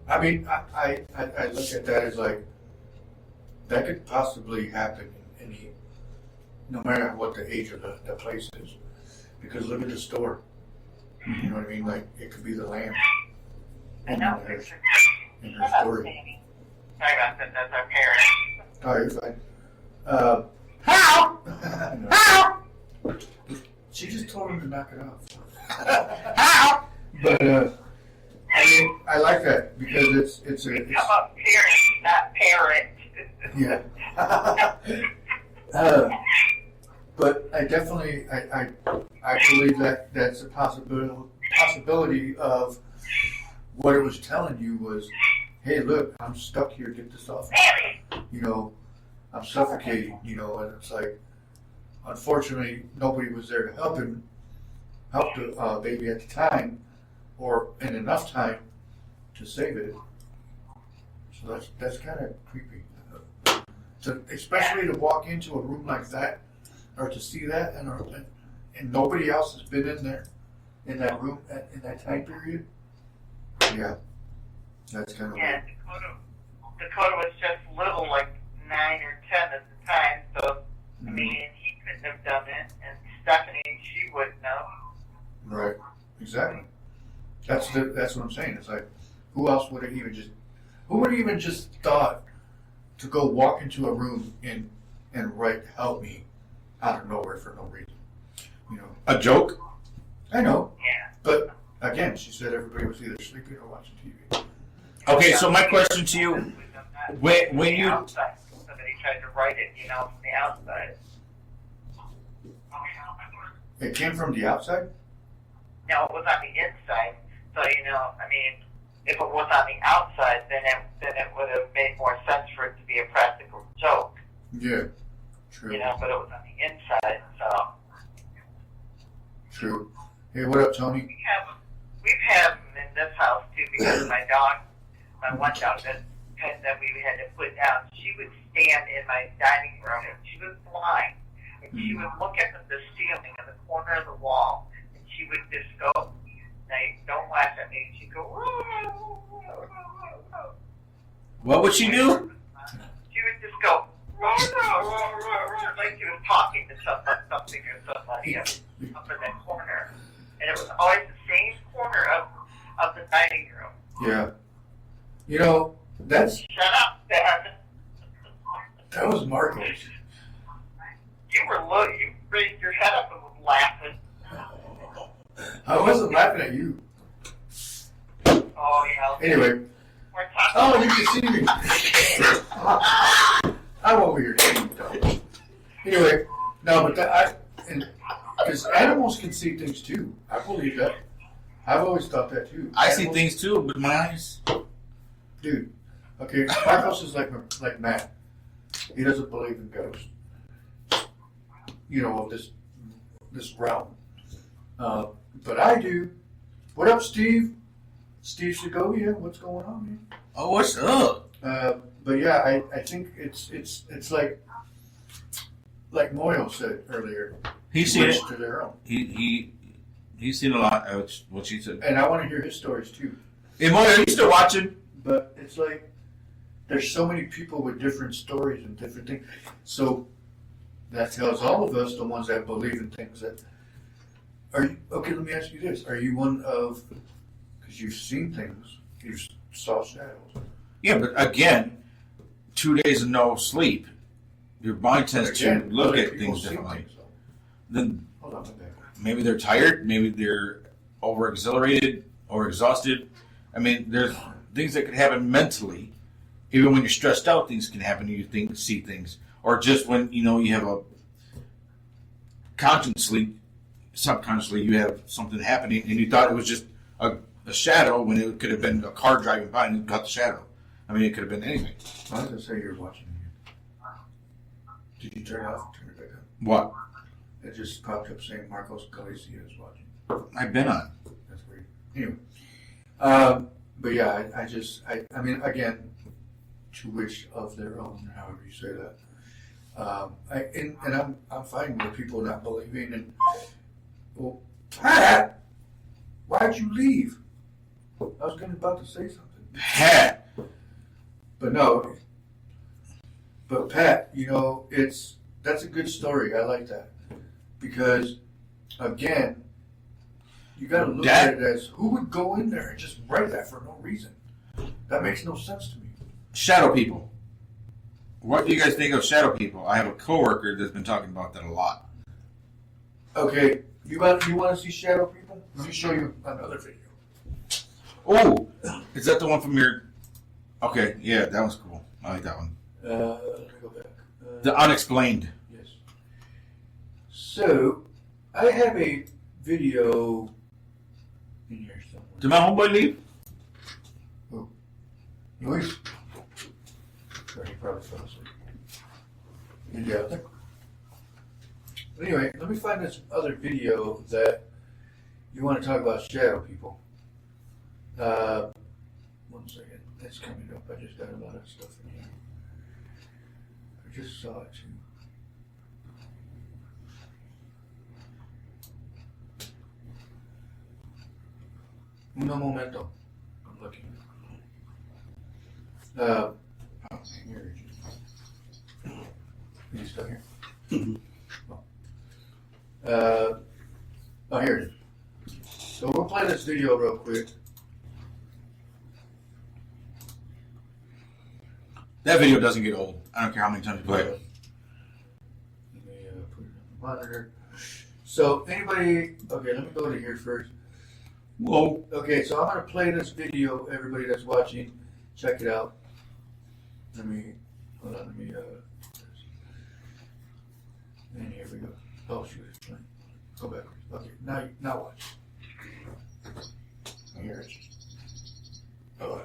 I mean, I look at that as like that could possibly happen in any, no matter what the age of the place is, because look at the store. You know what I mean? Like it could be the lamp. I know. In her story. Sorry about that. That's our parents. Oh, you're fine. How? No. How? She just told him to knock it off. How? But I mean, I like that because it's Come up parent, not parent. yeah. But I definitely I believe that that's a possibility of what it was telling you was, hey, look, I'm stuck here. Get this off. You know, I'm suffocating. You know, and it's like, unfortunately, nobody was there to help the baby at the time, or in enough time to save it. So that's kind of creepy. Especially to walk into a room like that, or to see that, and nobody else has been in there, in that room, in that time period. Yeah, that's kind of Yeah, weird. Dakota was just little, like 9 or 10 at the time, so I mean, he couldn't have done it, and Stephanie, she wouldn't have. Right. Exactly. That's what I'm saying. It's like, who else would have who would have even just thought to go walk into a room and write "help me" out of nowhere for no reason? You know. A joke? I know. Yeah. But again, she said everybody was either sleeping or watching TV. Okay, so my question to you, when you... Outside. Somebody tried to write it, from the outside. It came from the outside? No, it was on the inside. So, if it was on the outside, then it would have made more sense for it to be a practical joke. Yeah. True. But it was on the inside, so. True. Hey, what up, Tony? We've had them in this house too, because my one dog that we had to put down, she would stand in my dining room, and she was blind, and she would look at the ceiling in the corner of the wall, and she would just go, don't laugh at me, she'd go, What would she do? She would just go, like she was talking to something or somebody up in that corner. And it was always the same corner of the dining room. Yeah. That's... Shut up, Ben. That was Marcos. You raised your head up and was laughing. I wasn't laughing at you. Oh, yeah. Anyway. We're talking. Oh, you can see me. I'm over here seeing you. Anyway, no, but because animals can see things too. I believe that. I've always thought that too. I see things too with my eyes. Dude, okay, Marcos is like Matt. He doesn't believe in ghosts. Of this realm. But I do. What up, Steve? Steve Segovia, what's going on, man? Oh, what's up? But yeah, I think it's like Moyle said earlier. He's seen it. To their own. He's seen a lot of what she said. And I want to hear his stories too. Hey, Moyo, are you still watching? But it's like there's so many people with different stories and different things. So that tells all of us, the ones that believe in things, that okay, let me ask you this. Are you one of, because you've seen things, you saw shadows. Yeah, but again, 2 days of no sleep, your mind tends to look at things differently. Then Hold on, my bad. maybe they're tired, maybe they're over exhilarated or exhausted. I mean, there's things that could happen mentally. Even when you're stressed out, things can happen. You see things, or just when you have a subconsciously, you have something happening, and you thought it was just a shadow when it could have been a car driving by and you got the shadow. I mean, it could have been anything. I was going to say you're watching again. Did you turn it off and turn it back on? What? It just popped up saying Marcos Galicia is watching. I've been on. That's weird. Anyway. But yeah, I mean, again, to which of their own, however you say that. I'm fine with people not believing. And well, Pat, why'd you leave? I was about to say something. Pat. But no. But Pat, that's a good story. I like that because, again, you got to look at it as who would go in there and just write that for no reason. That makes no sense to me. Shadow people. What do you guys think of shadow people? I have a coworker that's been talking about that a lot. Okay, you want to see shadow people? Let me show you another video. Oh, is that the one from your? Okay, yeah, that one's cool. I like that one. Let me go back. The unexplained. Yes. So, I have a video in here somewhere. Did my homeboy leave? Oh, Luis? Sorry, he probably fell asleep. Is he out there? Anyway, let me find this other video that you want to talk about shadow people. 1 second. It's coming up. I just got a lot of stuff in here. I just saw it too. Uno momento. I'm looking. Here. Are you still here? Oh, here it is. So we'll play this video real quick. That video doesn't get old. I don't care how many times you play it. Let me put it on the monitor. So anybody, okay, let me go to here first. Whoa. Okay, so I'm going to play this video. Everybody that's watching, check it out. Let me, hold on, and here we go. Oh, shoot, it's playing. Go back. Okay, now watch. Here it is. Oh.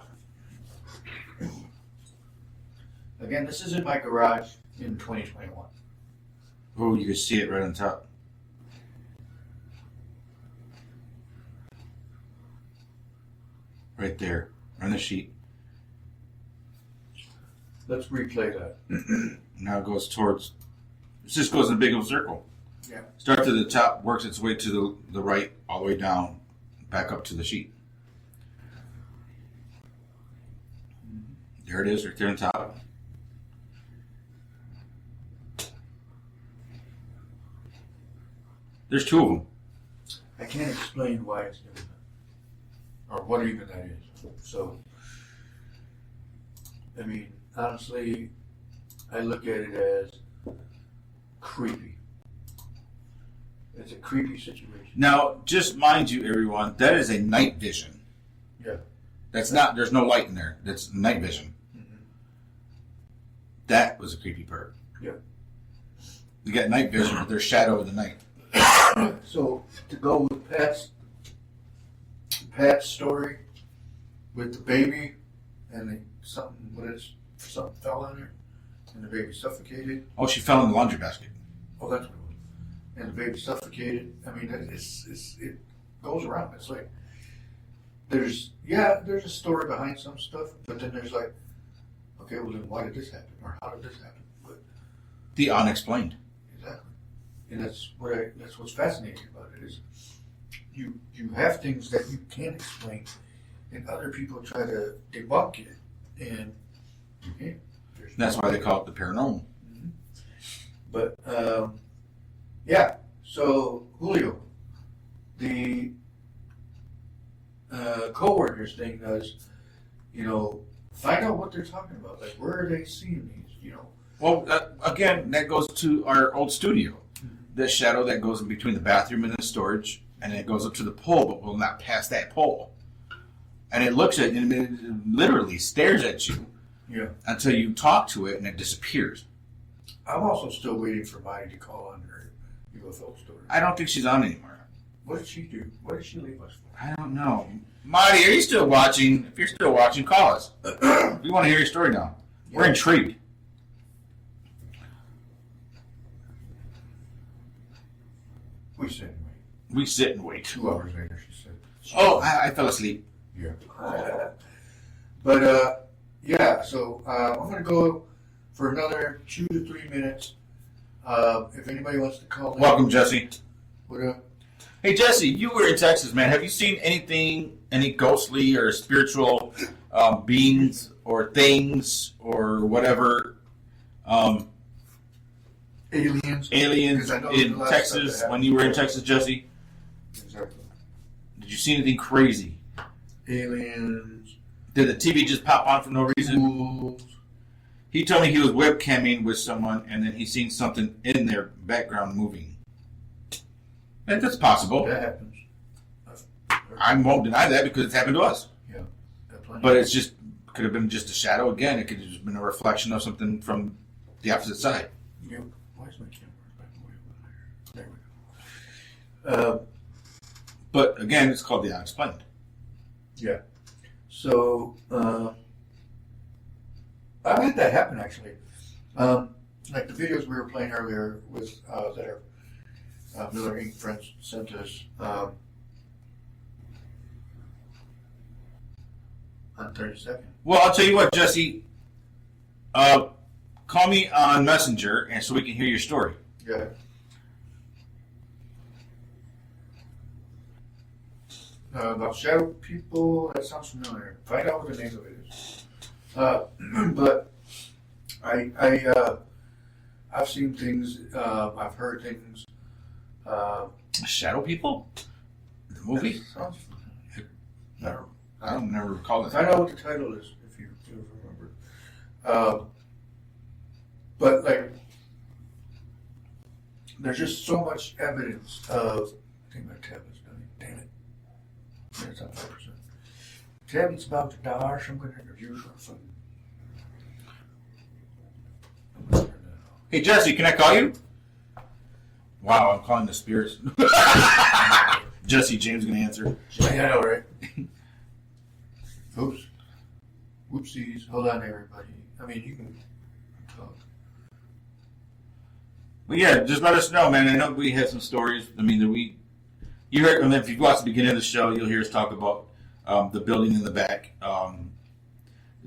Again, this is in my garage in 2021. Oh, you can see it right on top. Right there, on the sheet. Let's replay that. Now it goes towards, it just goes in a big old circle. Yeah. Starts at the top, works its way to the right, all the way down, back up to the sheet. There it is, right there on top. There's two of them. I can't explain why it's doing that, or what even that is. So, I mean, honestly, I look at it as creepy. It's a creepy situation. Now, just mind you, everyone, that is a night vision. Yeah. That's not, there's no light in there. That's night vision. Mm-hmm. That was a creepy part. Yeah. You got night vision, but there's shadow of the night. So, to go with Pat's story with the baby and something fell on her and the baby suffocated. Oh, she fell in the laundry basket. Oh, that's what it was. And the baby suffocated. I mean, it goes around. It's like there's a story behind some stuff, but then there's like, okay, well then why did this happen or how did this happen? But The unexplained. exactly, and that's what's fascinating about it is you have things that you can't explain, and other people try to debunk it, and you can't. That's why they call it the paranormal. Mm-hmm. But yeah. So Julio, the co-workers thing does, find out what they're talking about. Like, where are they seeing these? Well, again, that goes to our old studio. The shadow that goes in between the bathroom and the storage, and it goes up to the pole, but will not pass that pole. And it looks at you, and it literally stares at you until you talk to it, and it disappears. I'm also still waiting for Marty to call on her UFO story. I don't think she's on anymore. What did she do? What did she leave us for? I don't know. Marty, are you still watching? If you're still watching, call us. We want to hear your story now. We're intrigued. We sit and wait. We sit and wait. 2 hours later, she said. Oh, I fell asleep. Yeah. But, yeah, so I'm going to go for another 2 to 3 minutes. If anybody wants to call in. Welcome, Jesse. What up? Hey, Jesse, you were in Texas, man. Have you seen any ghostly or spiritual beings or things or whatever Aliens. aliens in Texas when you were in Texas, Jesse? Exactly. Did you see anything crazy? Aliens. Did the TV just pop on for no reason? Ghouls. He told me he was webcamming with someone and then he seen something in their background moving. And that's possible. That happens. I won't deny that because it's happened to us. Yeah. But it's just could have been just a shadow again. It could have just been a reflection of something from the opposite side. Yeah. Why is my camera back way over there? There we go. But again, it's called the unexplained. Yeah. So I've had that happen actually. Like the videos we were playing earlier with that our Miller Inc. friends sent us on 32nd. Well, I'll tell you what, Jesse. Call me on Messenger, and so we can hear your story. Yeah. About shadow people, that sounds familiar. Find out what the name of it is. But I've seen things. I've heard things. Shadow people? The movie? Sounds I don't never recall it. I know what the title is, if you remember. But like, there's just so much evidence of. I think my tablet's done. Damn it! It's on 5%. Tablet's about to die. So I'm going to interview for something. Hey, Jesse, can I call you? Wow, I'm calling the spirits. Jesse James going to answer. I know, right? Oops. Whoopsies. Hold on, everybody. I mean, you can talk. Well, yeah, just let us know, man. I know we had some stories. I mean, you heard, if you watch the beginning of the show, you'll hear us talk about the building in the back.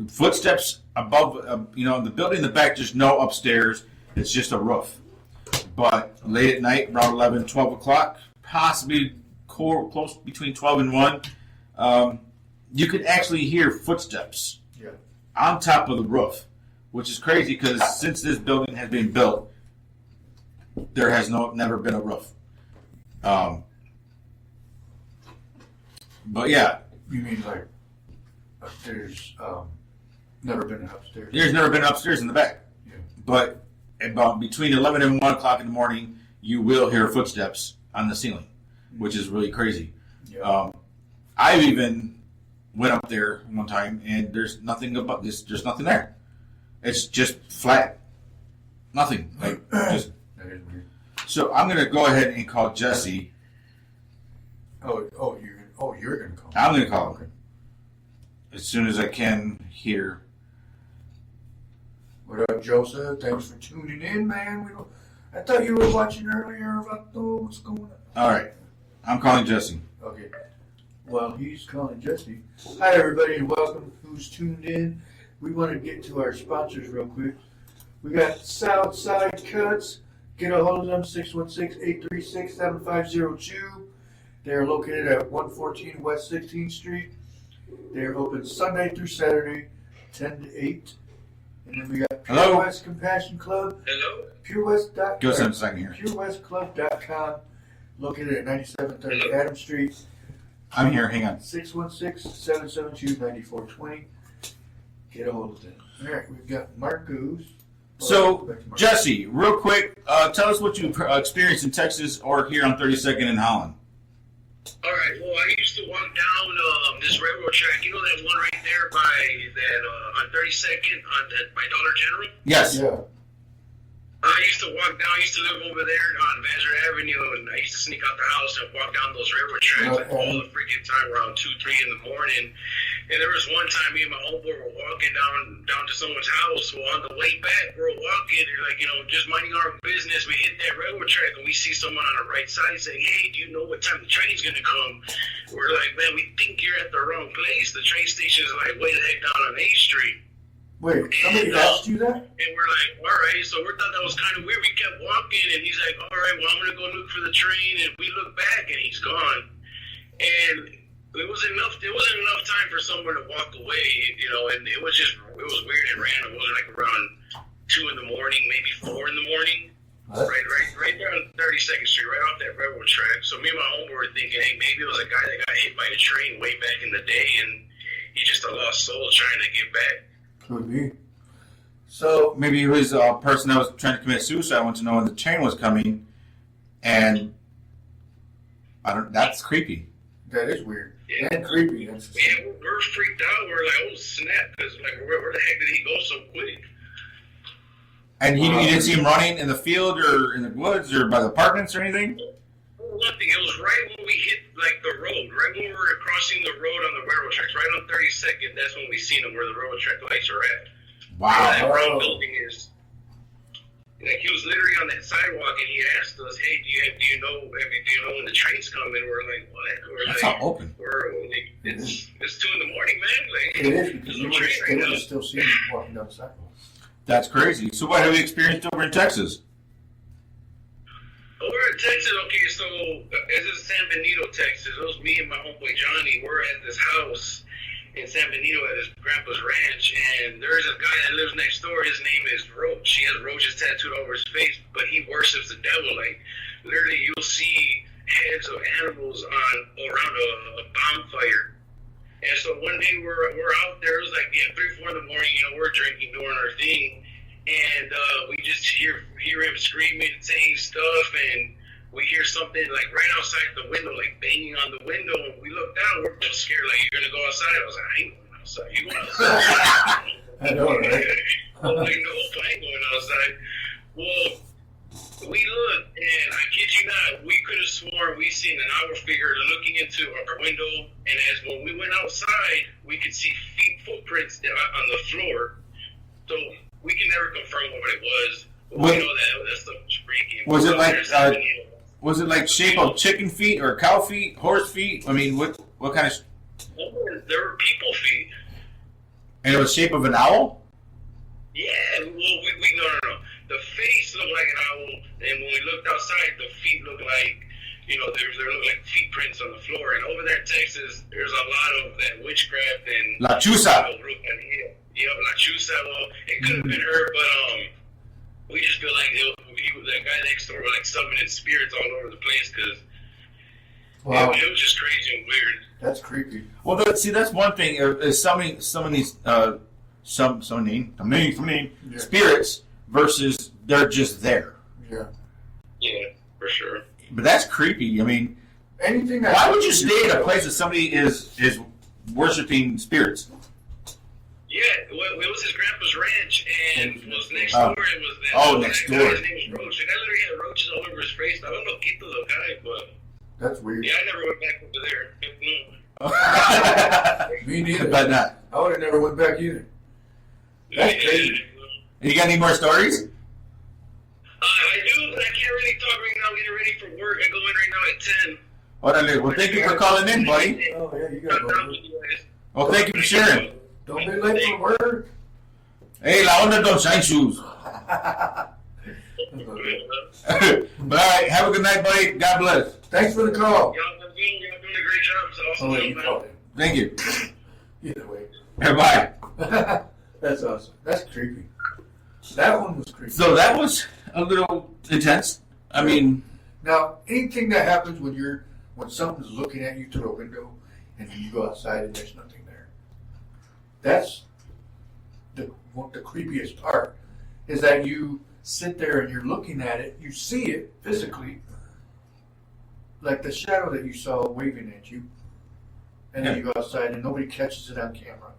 Footsteps above, the building in the back, just no upstairs. It's just a roof. But late at night, around 11, 12 o'clock, possibly close between 12 and 1, you could actually hear footsteps on top of the roof, which is crazy because since this building has been built, there has never been a roof. But yeah. You mean like there's never been an upstairs? There's never been upstairs in the back. Yeah. But about between 11 and 1 o'clock in the morning, you will hear footsteps on the ceiling, which is really crazy. Yeah. I even went up there one time, and there's nothing about this. There's nothing there. It's just flat. Nothing. Like just. That is weird. So I'm gonna go ahead and call Jesse. You're gonna call. I'm gonna call him Okay. as soon as I can here. What up, Joseph? Thanks for tuning in, man. I thought you were watching earlier about what's going on. All right, I'm calling Jesse. Okay. Well, he's calling Jesse. Hi, everybody, and welcome. Who's tuned in? We want to get to our sponsors real quick. We got Southside Cuts. Get a hold of them, 616-836-7502. They're located at 114 West 16th Street. They're open Sunday through Saturday, 10 to 8. And then we got Pure Hello? West Compassion Club. Hello? PureWest.com. Give us a second here. PureWestClub.com. Located at 9730 Adams Street. I'm here. Hang on. 616-772-9420. Get a hold of them. All right, we've got Marcos. So, Jesse, real quick, tell us what you experienced in Texas or here on 32nd in Holland. All right. Well, I used to walk down this railroad track. You know that one right there by that on 32nd by Dollar General. Yes. Yeah. I used to walk down. I used to live over there on Vassar Avenue, and I used to sneak out the house and walk down those railroad tracks like all the freaking time around 2, 3 in the morning. And there was one time me and my homeboy were walking down to someone's house. Well, on the way back, we're walking, just minding our business. We hit that railroad track, and we see someone on the right side saying, "Hey, do you know what time the train's gonna come?" We're like, "Man, we think you're at the wrong place. The train station's like way the heck down on 8th Street." Wait, somebody asked you that? And we're like, all right. So we thought that was kind of weird. We kept walking, and he's like, all right, well, I'm going to go look for the train. And we look back, and he's gone. And it wasn't enough time for someone to walk away, and it was weird and random. It was like around 2 in the morning, maybe 4 in the morning. What? Right there on 32nd Street, right off that railroad track. So me and my homeboy were thinking, hey, maybe it was a guy that got hit by a train way back in the day, and he just a lost soul trying to get back. Could be. So, Maybe he was a person that was trying to commit suicide, wanted to know when the train was coming, and that's creepy. that is weird. Yeah. And creepy. That's Yeah, we're freaked out. We're like, oh snap, because like, where the heck did he go so quick? And you didn't see him running in the field or in the woods or by the apartments or anything? Nothing. It was right when we hit like the road, right when we were crossing the road on the railroad tracks, right on 32nd. That's when we seen him where the railroad track lights are at. Where Wow. that brown building is. Like he was literally on that sidewalk, and he asked us, "Hey, do you know when the train's coming?" We're like, "What?" We're That's like, not open. It's 2 in the morning, man. Like, It is, because there's you no train right would now. have still seen him walking down the sidewalk. That's crazy. So what have you experienced over in Texas? Over in Texas, okay, so this is San Benito, Texas. It was me and my homeboy Johnny. We're at this house in San Benito at his grandpa's ranch, and there's a guy that lives next door. His name is Roach. He has roaches tattooed over his face, but he worships the devil. Like, literally, you'll see heads of animals around a bonfire. And so one day we're out there. It was like 3, 4 in the morning. We're drinking, doing our thing, and we just hear him screaming and saying stuff, and we hear something like right outside the window, like banging on the window. And we look down. We're both scared. Like, you're gonna go outside? I was like, I ain't going outside. You going outside? I know, right? I'm like, nope, I ain't going outside. Well, we looked, and I kid you not, we could have sworn we seen an hour figure looking into our window, and as when we went outside, we could see footprints on the floor. So we can never confirm what it was, but we know that stuff was freaky. Was it like shape of chicken feet or cow feet, horse feet? I mean, what kind of? There were people feet. And it was shape of an owl? Yeah, well, we no. The face looked like an owl, and when we looked outside, the feet looked like, there looked like feet prints on the floor. And over there in Texas, there's a lot of that witchcraft and La Chusa. Yeah, La Chusa. Well, it could have been her, but we just feel like that guy next door was like summoning spirits all over the place because it was just crazy and weird. That's creepy. Well, that's one thing. Is some of these spirits versus they're just there. Yeah. Yeah, for sure. But that's creepy. I mean, anything. That why would you stay at a place that somebody is worshiping spirits? Yeah, well, it was his grandpa's ranch, and it was next door. It was that. Next door. His name was Roach. The guy literally had roaches all over his face. I don't know Quito the guy, but that's weird. Yeah, I never went back over there. Me neither. But not. I would have never went back either. That's crazy. You got any more stories? I do, but I can't really talk right now. I'm getting ready for work. I go in right now at 10. Well, thank you for calling in, buddy. Oh, yeah, you got to Well, thank you for sharing. Don't be late for work. Hey, la onda don't shine shoes. All right, have a good night, buddy. God bless. Thanks for the call. Y'all doing a great job. So I'll let you call him. Thank you. Either way. Bye. That's awesome. That's creepy. That one was creepy. So that was a little intense. I mean, now anything that happens when something's looking at you through a window and then you go outside and there's nothing there, that's the creepiest part. Is that you sit there and you're looking at it, you see it physically, like the shadow that you saw waving at you, and then you go outside and nobody catches it on camera,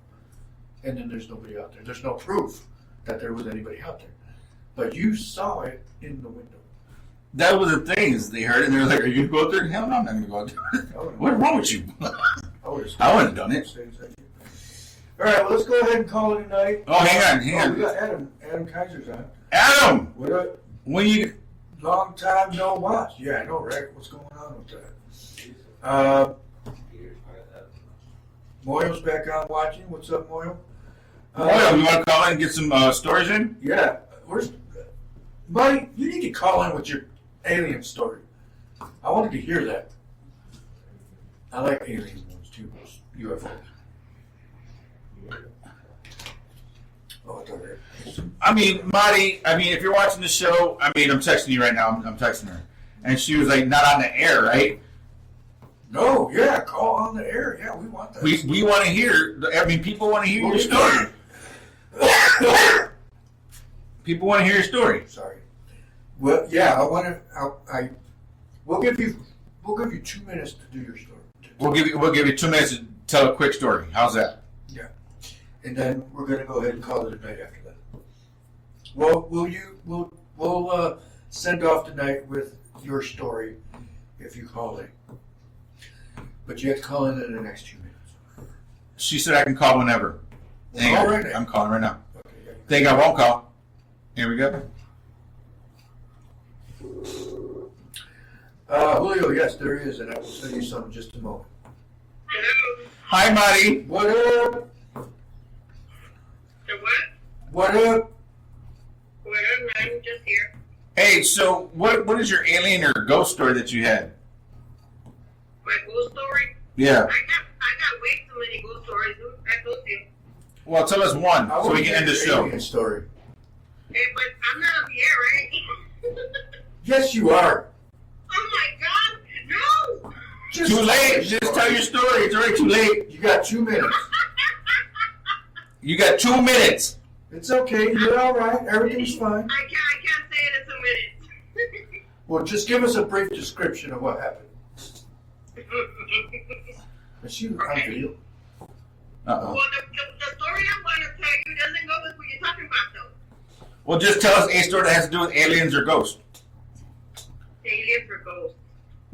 and then there's nobody out there. There's no proof that there was anybody out there, but you saw it in the window. that was the thing, is they heard it and they were like, are you going to go out there? Hell no, I'm not going to go out there. What's wrong with you? I wouldn't have done it. All right, well, let's go ahead and call it a night. Oh, hang on. We got Adam Kaiser's on. Adam! What up? When you... Long time no watch. Yeah, I know, right? What's going on with that? Moyo's back on watching. What's up, Moyo? Moyo, you want to call in and get some stories in? Yeah. Buddy, you need to call in with your alien story. I wanted to hear that. I like alien ones too, UFOs. Oh, it's over here. I mean, Marty, if you're watching the show, I'm texting you right now. I'm texting her. And she was like, not on the air, right? No, yeah, call on the air. Yeah, we want that. We want to hear, people want to hear your story. People want to hear your story. Sorry. Well, yeah, we'll give you 2 minutes to do your story. We'll give you 2 minutes to tell a quick story. How's that? Yeah. And then we're going to go ahead and call it a night after that. Well, we'll send off tonight with your story if you call in. But you have to call in the next 2 minutes. She said I can call whenever. Call right now. I'm calling right now. Okay, yeah. Think I won't call. Here we go. Julio, yes, there is, and I will tell you something in just a moment. Hello. Hi, Marty. What up? Hey, what? What up? What up, man? Just here. Hey, so what is your alien or ghost story that you had? My ghost story? Yeah. I got way too many ghost stories. I told you. Well, tell us one so we can end the show. Alien story. Hey, but I'm not on the air, right? Yes, you are. Oh my God! No, Too late. Just tell your story. It's already too late. You got 2 minutes. You got 2 minutes. It's okay. You're all right. Everything's fine. I can't say it in 2 minutes. Well, just give us a brief description of what happened. Is she on video? Uh-oh. Well, the story I'm going to tell you doesn't go with what you're talking about, though. Well, just tell us a story that has to do with aliens or ghosts. Aliens or ghosts.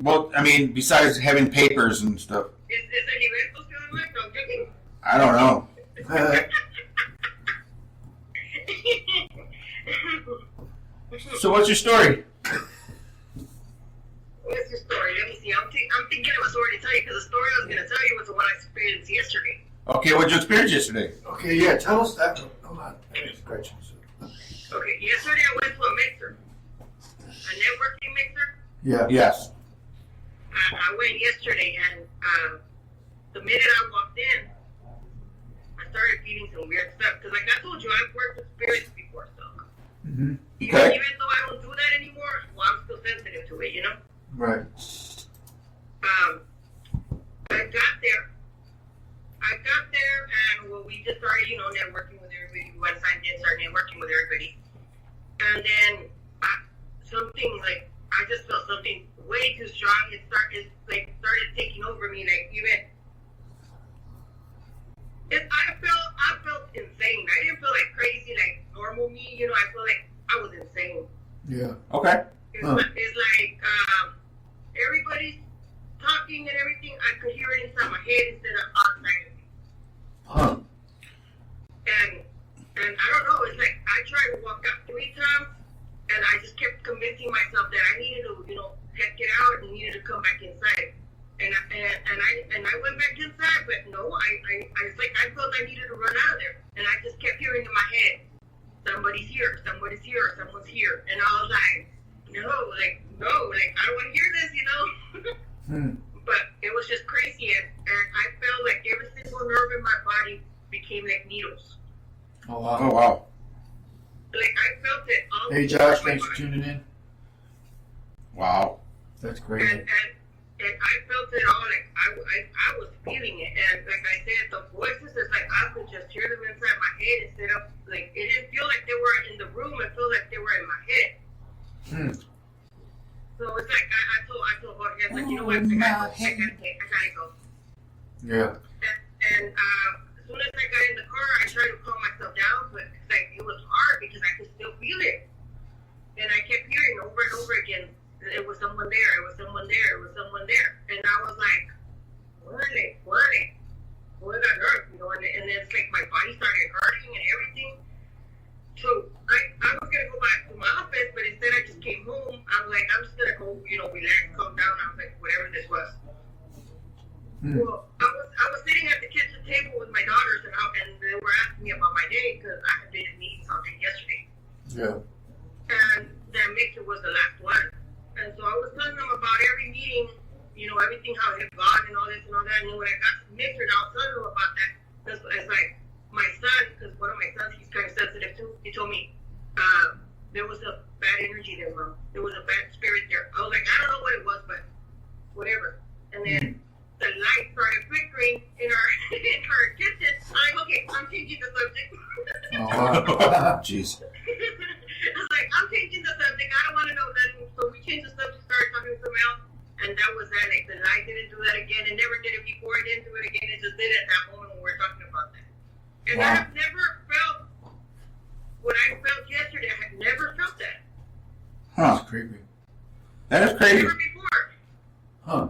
Well, I mean, besides having papers and stuff. Is any rentals going on? No, I'm joking. I don't know. So what's your story? What's your story? Let me see. I'm thinking of a story to tell you because the story I was going to tell you was the one I experienced yesterday. Okay, what'd you experience yesterday? Okay, yeah, tell us that. Hold on. Okay, yesterday I went to a mixer. A networking mixer. Yeah. Yes. I went yesterday and the minute I walked in, I started feeling some weird stuff. Because like I told you, I've worked with spirits before, so. Mm-hmm. Even though I don't do that anymore, well, I'm still sensitive to it, you know? Right. I got there and well, we just started, networking with everybody. We went signed in, started networking with everybody. And then I just felt something way too strong. It started taking over me, I felt insane. I didn't feel like crazy, like normal me, I felt like I was insane. Yeah. Okay. It's like everybody's talking and everything. I could hear it inside my head instead of outside of me. Huh. And I don't know. It's like I tried to walk out 3 times, and I just kept convincing myself that I needed to, get out and needed to come back inside. And I went back inside, but no, it's like I felt I needed to run out of there, and I just kept hearing in my head, somebody's here, someone's here, someone's here, and I was like, no, I don't want to hear this, But it was just crazy, and I felt like every single nerve in my body became like needles. Oh, wow. Oh, wow. Like I felt it all Hey, over Josh, my thanks for body. tuning in. Wow. That's And crazy. I felt it all, like I was feeling it, and like I said, the voices, it's like I could just hear them inside my head instead of, like, it didn't feel like they were in the room, it felt like they were in my head. So it's like, I told Jorge, I was like, you know what, I gotta go. Yeah. And as soon as I got in the car, I tried to calm myself down, but it's like, it was hard because I could still feel it. And I kept hearing over and over again, it was someone there, it was someone there, it was someone there. And I was like, what on earth, and then it's like my body started hurting and everything. So I was going to go back to my office, but instead I just came home. I was like, I'm just going to go, relax, calm down. I was like, whatever this was. Well, I was sitting at the kitchen table with my daughters, and they were asking me about my day because I had been in meetings all day yesterday. Yeah. And that mixer was the last one. And so I was telling them about every meeting, everything, how it had gone and all this and all that. And then when I got to the mixer, I was telling them about that. It's like my son, because one of my sons, he's kind of sensitive too. He told me there was a bad energy there, Mom. There was a bad spirit there. I was like, I don't know what it was, but whatever. And then the light started flickering in our kitchen. I'm like, okay, I'm changing the subject. Oh, wow. Jeez. I was like, I'm changing the subject. I don't want to know nothing. So we changed the subject, started talking to something else. And that was that. Like, the light didn't do that again. It never did it before. It didn't do it again. It just did it at that moment when we were talking about that. And I have never felt what I felt yesterday. I had never felt that. That's creepy. That is crazy. Never before. Huh.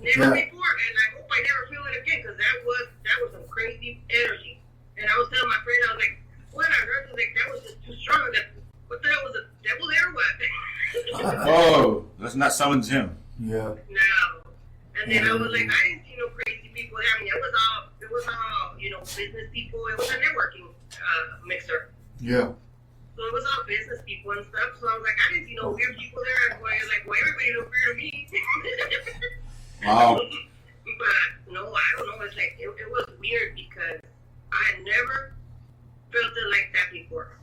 Never before. And I hope I never feel it again because that was some crazy energy. And I was telling my friend, I was like, what on earth? I was like, that was just too strong. What the hell was a devil there? What? Oh, let's not summons him. Yeah. No. And then I was like, I didn't see no crazy people there. I mean, it was all, business people. It was a networking mixer. Yeah. So it was all business people and stuff. So I was like, I didn't see no weird people there. And everybody looked weird to me. Wow. But no, I don't know. It's like, it was weird because I had never felt it like that before.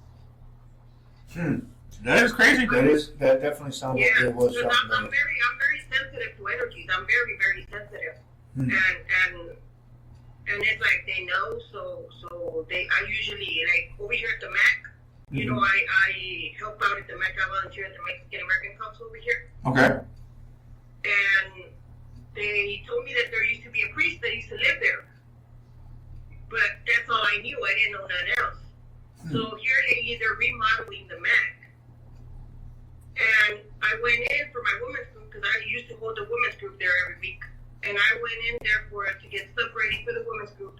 That is crazy. That definitely sounds like there was because something. I'm very sensitive sensitive to energies. I'm very, very sensitive, Hmm. and it's like they know. So I usually like over here at the Mac. You know, I help out at the Mac. I volunteer at the Mexican American Council over here, Okay. and they told me that there used to be a priest that used to live there, but that's all I knew. I didn't know nothing else. So here they're remodeling the Mac. And I went in for my women's group because I used to hold the women's group there every week. And I went in there to get stuff ready for the women's group.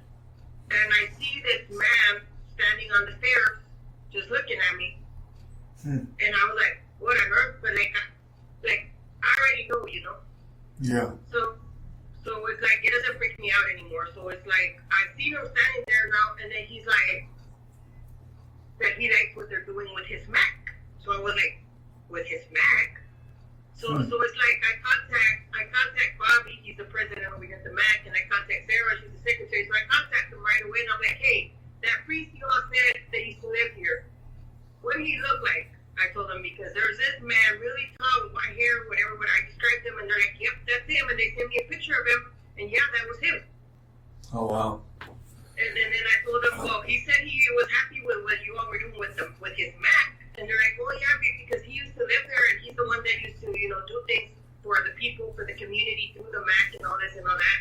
And I see this man standing on the stairs just looking at me. And I was like, what on earth? But like I already know, you know. Yeah. So it's like it doesn't freak me out anymore. So it's like I see him standing there now, and then he's like that he likes what they're doing with his Mac. So I was like, with his Mac. So it's like I contact Bobby, he's the president over here at the Mac, and I contact Sarah, she's the secretary. So I contact him right away, and I'm like, hey, that priest you all said that used to live here, what did he look like? I told him because there's this man really tall with white hair, whatever, I described him, and they're like, yep, that's him, and they sent me a picture of him, and yeah, that was him. Oh, wow. And then I told him, well, he said he was happy with what you all were doing with his Mac. And they're like, oh, yeah, because he used to live there, and he's the one that used to, do things for the people, for the community, through the Mac and all this and all that.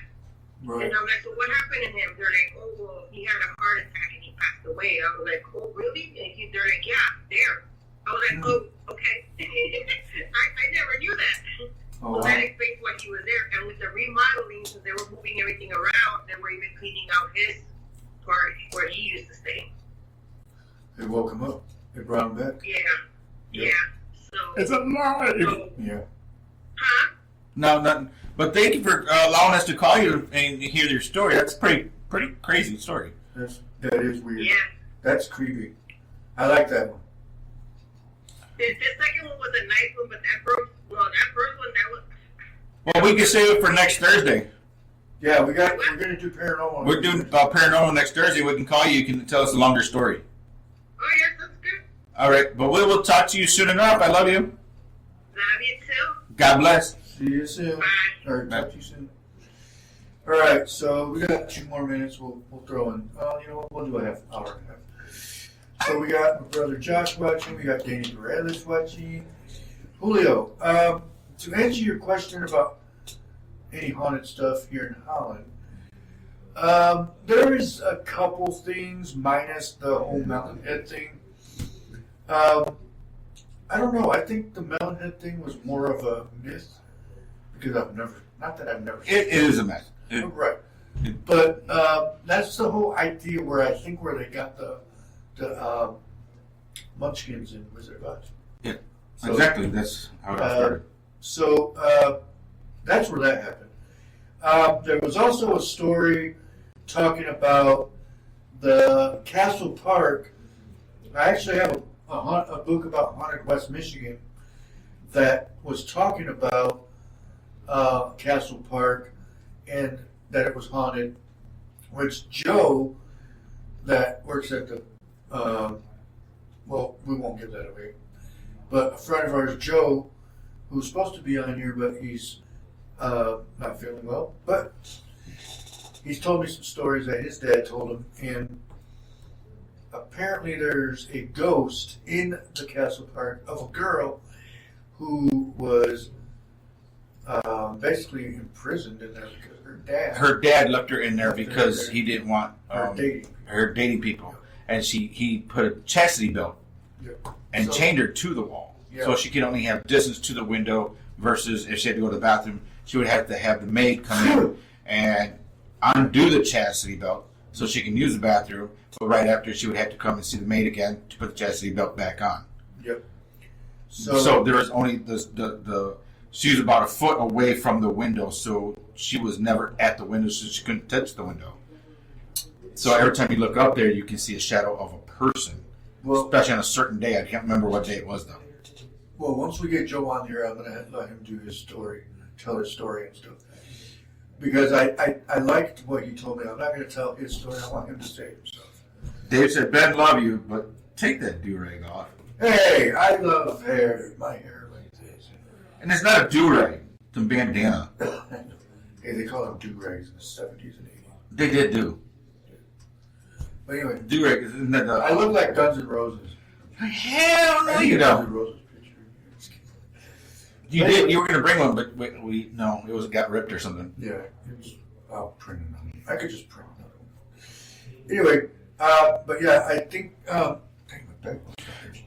Right. And I'm like, so what happened to him? They're like, oh, well, he had a heart attack and he passed away. I was like, oh, really? And they're like, yeah, there. I was like, oh, okay. I never knew that. Oh, So wow. that explains why he was there. And with the remodeling, since they were moving everything around, they were even cleaning out his part where he used to stay. They woke him up. They brought him back. Yeah. So, It's alive. so Yeah. huh? No, nothing. But thank you for allowing us to call you and hear your story. That's a pretty crazy story. That is weird. Yeah. That's creepy. I like that one. The second one was a nice one, but that first one, that was. Well, we can save it for next Thursday. Yeah, we're gonna do paranormal. We're doing paranormal next Thursday. We can call you. You can tell us a longer story. Oh, yes, that's good. All right, but we will talk to you soon enough. I love you. Love you too. God bless. See you soon. Bye. Or talk to you soon. All right, so we got 2 more minutes. We'll throw in. You know what? We'll do a half hour and a half. So we got my brother Josh watching. We got Danny Morales watching. Julio, to answer your question about any haunted stuff here in Holland, there is a couple things minus the whole mountain head thing. I don't know. I think the mountain head thing was more of a myth because I've never It is a mess. right. But that's the whole idea where they got the munchkins in Wizard of Oz. Yeah, So, exactly. That's how it started. So that's where that happened. There was also a story talking about the Castle Park. I actually have a book about haunted West Michigan that was talking about Castle Park and that it was haunted, which Joe, that works at the, well, we won't give that away, but a friend of ours, Joe, who's supposed to be on here, but he's not feeling well, but he's told me some stories that his dad told him, and apparently there's a ghost in the Castle Park of a girl who was basically imprisoned in there because Her dad left her in there because he didn't want her dating people, and he put a chastity belt and chained her to the wall, so she could only have distance to the window. Versus if she had to go to the bathroom, she would have to have the maid come in and undo the chastity belt so she can use the bathroom. But right after, she would have to come and see the maid again to put the chastity belt back on. Yep. So there was only the she was about a foot away from the window, so she was never at the window, so she couldn't touch the window. So every time you look up there, you can see a shadow of a person, especially on a certain day. I can't remember what day it was, though. Well, once we get Joe on here, I'm going to let him do his story, tell his story and stuff. Because I liked what he told me. I'm not going to tell his story. I want him to say it himself. Dave said, Ben, love you, but take that do-rag off. Hey, I love hair. My hair like this. And it's not a do-rag. The bandana. Hey, they call them do-rags in the 70s and 80s. They did do. But anyway, Do-rag, isn't that the... I look like Guns N' Roses. Hell no, I you think Guns N' don't. Roses picture. You did. You were going to bring one, but no, it got ripped or something. Yeah, it was. I'll print another one. I could just print another one. Anyway, but yeah, I think. Dang, my back was tired.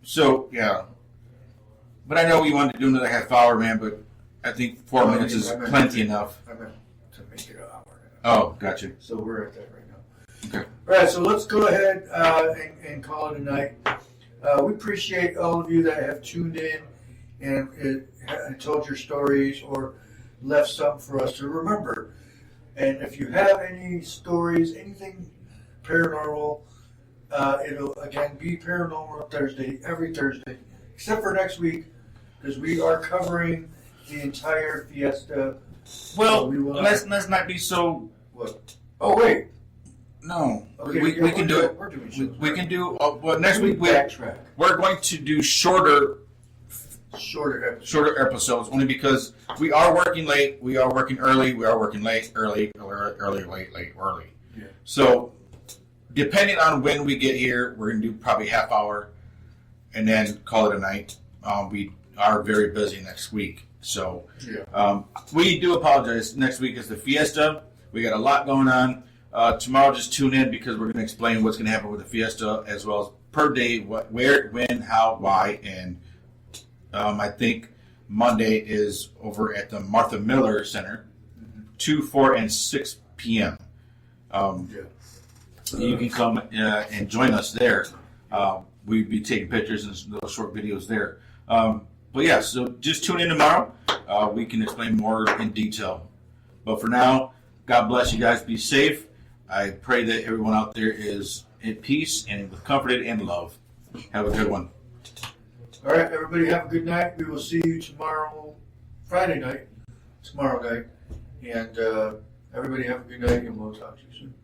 So yeah, but I know we wanted to do another half hour, man. But I think 4 minutes is plenty enough. I meant to make it an hour. Oh, gotcha. So we're at that right now. Okay. All right, so let's go ahead and call it a night. We appreciate all of you that have tuned in and told your stories or left something for us to remember. And if you have any stories, anything paranormal, it'll again be Paranormal Thursday, every Thursday, except for next week, because we are covering the entire fiesta. Well, So we will let's not be so. What? Oh, wait. No, Okay, we can do it. We're doing We, shows. we can do. Well, next week backtrack. we're going to do shorter Shorter episode. episodes, only because we are working late, we are working early, we are working late, early, late, early. Yeah. So, depending on when we get here, we're going to do probably half hour, and then call it a night. We are very busy next week, so Yeah. we do apologize. Next week is the fiesta. We got a lot going on. Tomorrow, just tune in because we're going to explain what's going to happen with the fiesta, as well as per day, what, where, when, how, why, and I think Monday is over at the Martha Miller Center, 2, 4, and 6 p.m. You can come and join us there. We'll be taking pictures and little short videos there. But yeah, so just tune in tomorrow. We can explain more in detail. But for now, God bless you guys. Be safe. I pray that everyone out there is in peace and comforted and love. Have a good one. All right, everybody have a good night. We will see you tomorrow, Friday night, tomorrow night. And everybody have a good night, and we'll talk to you soon.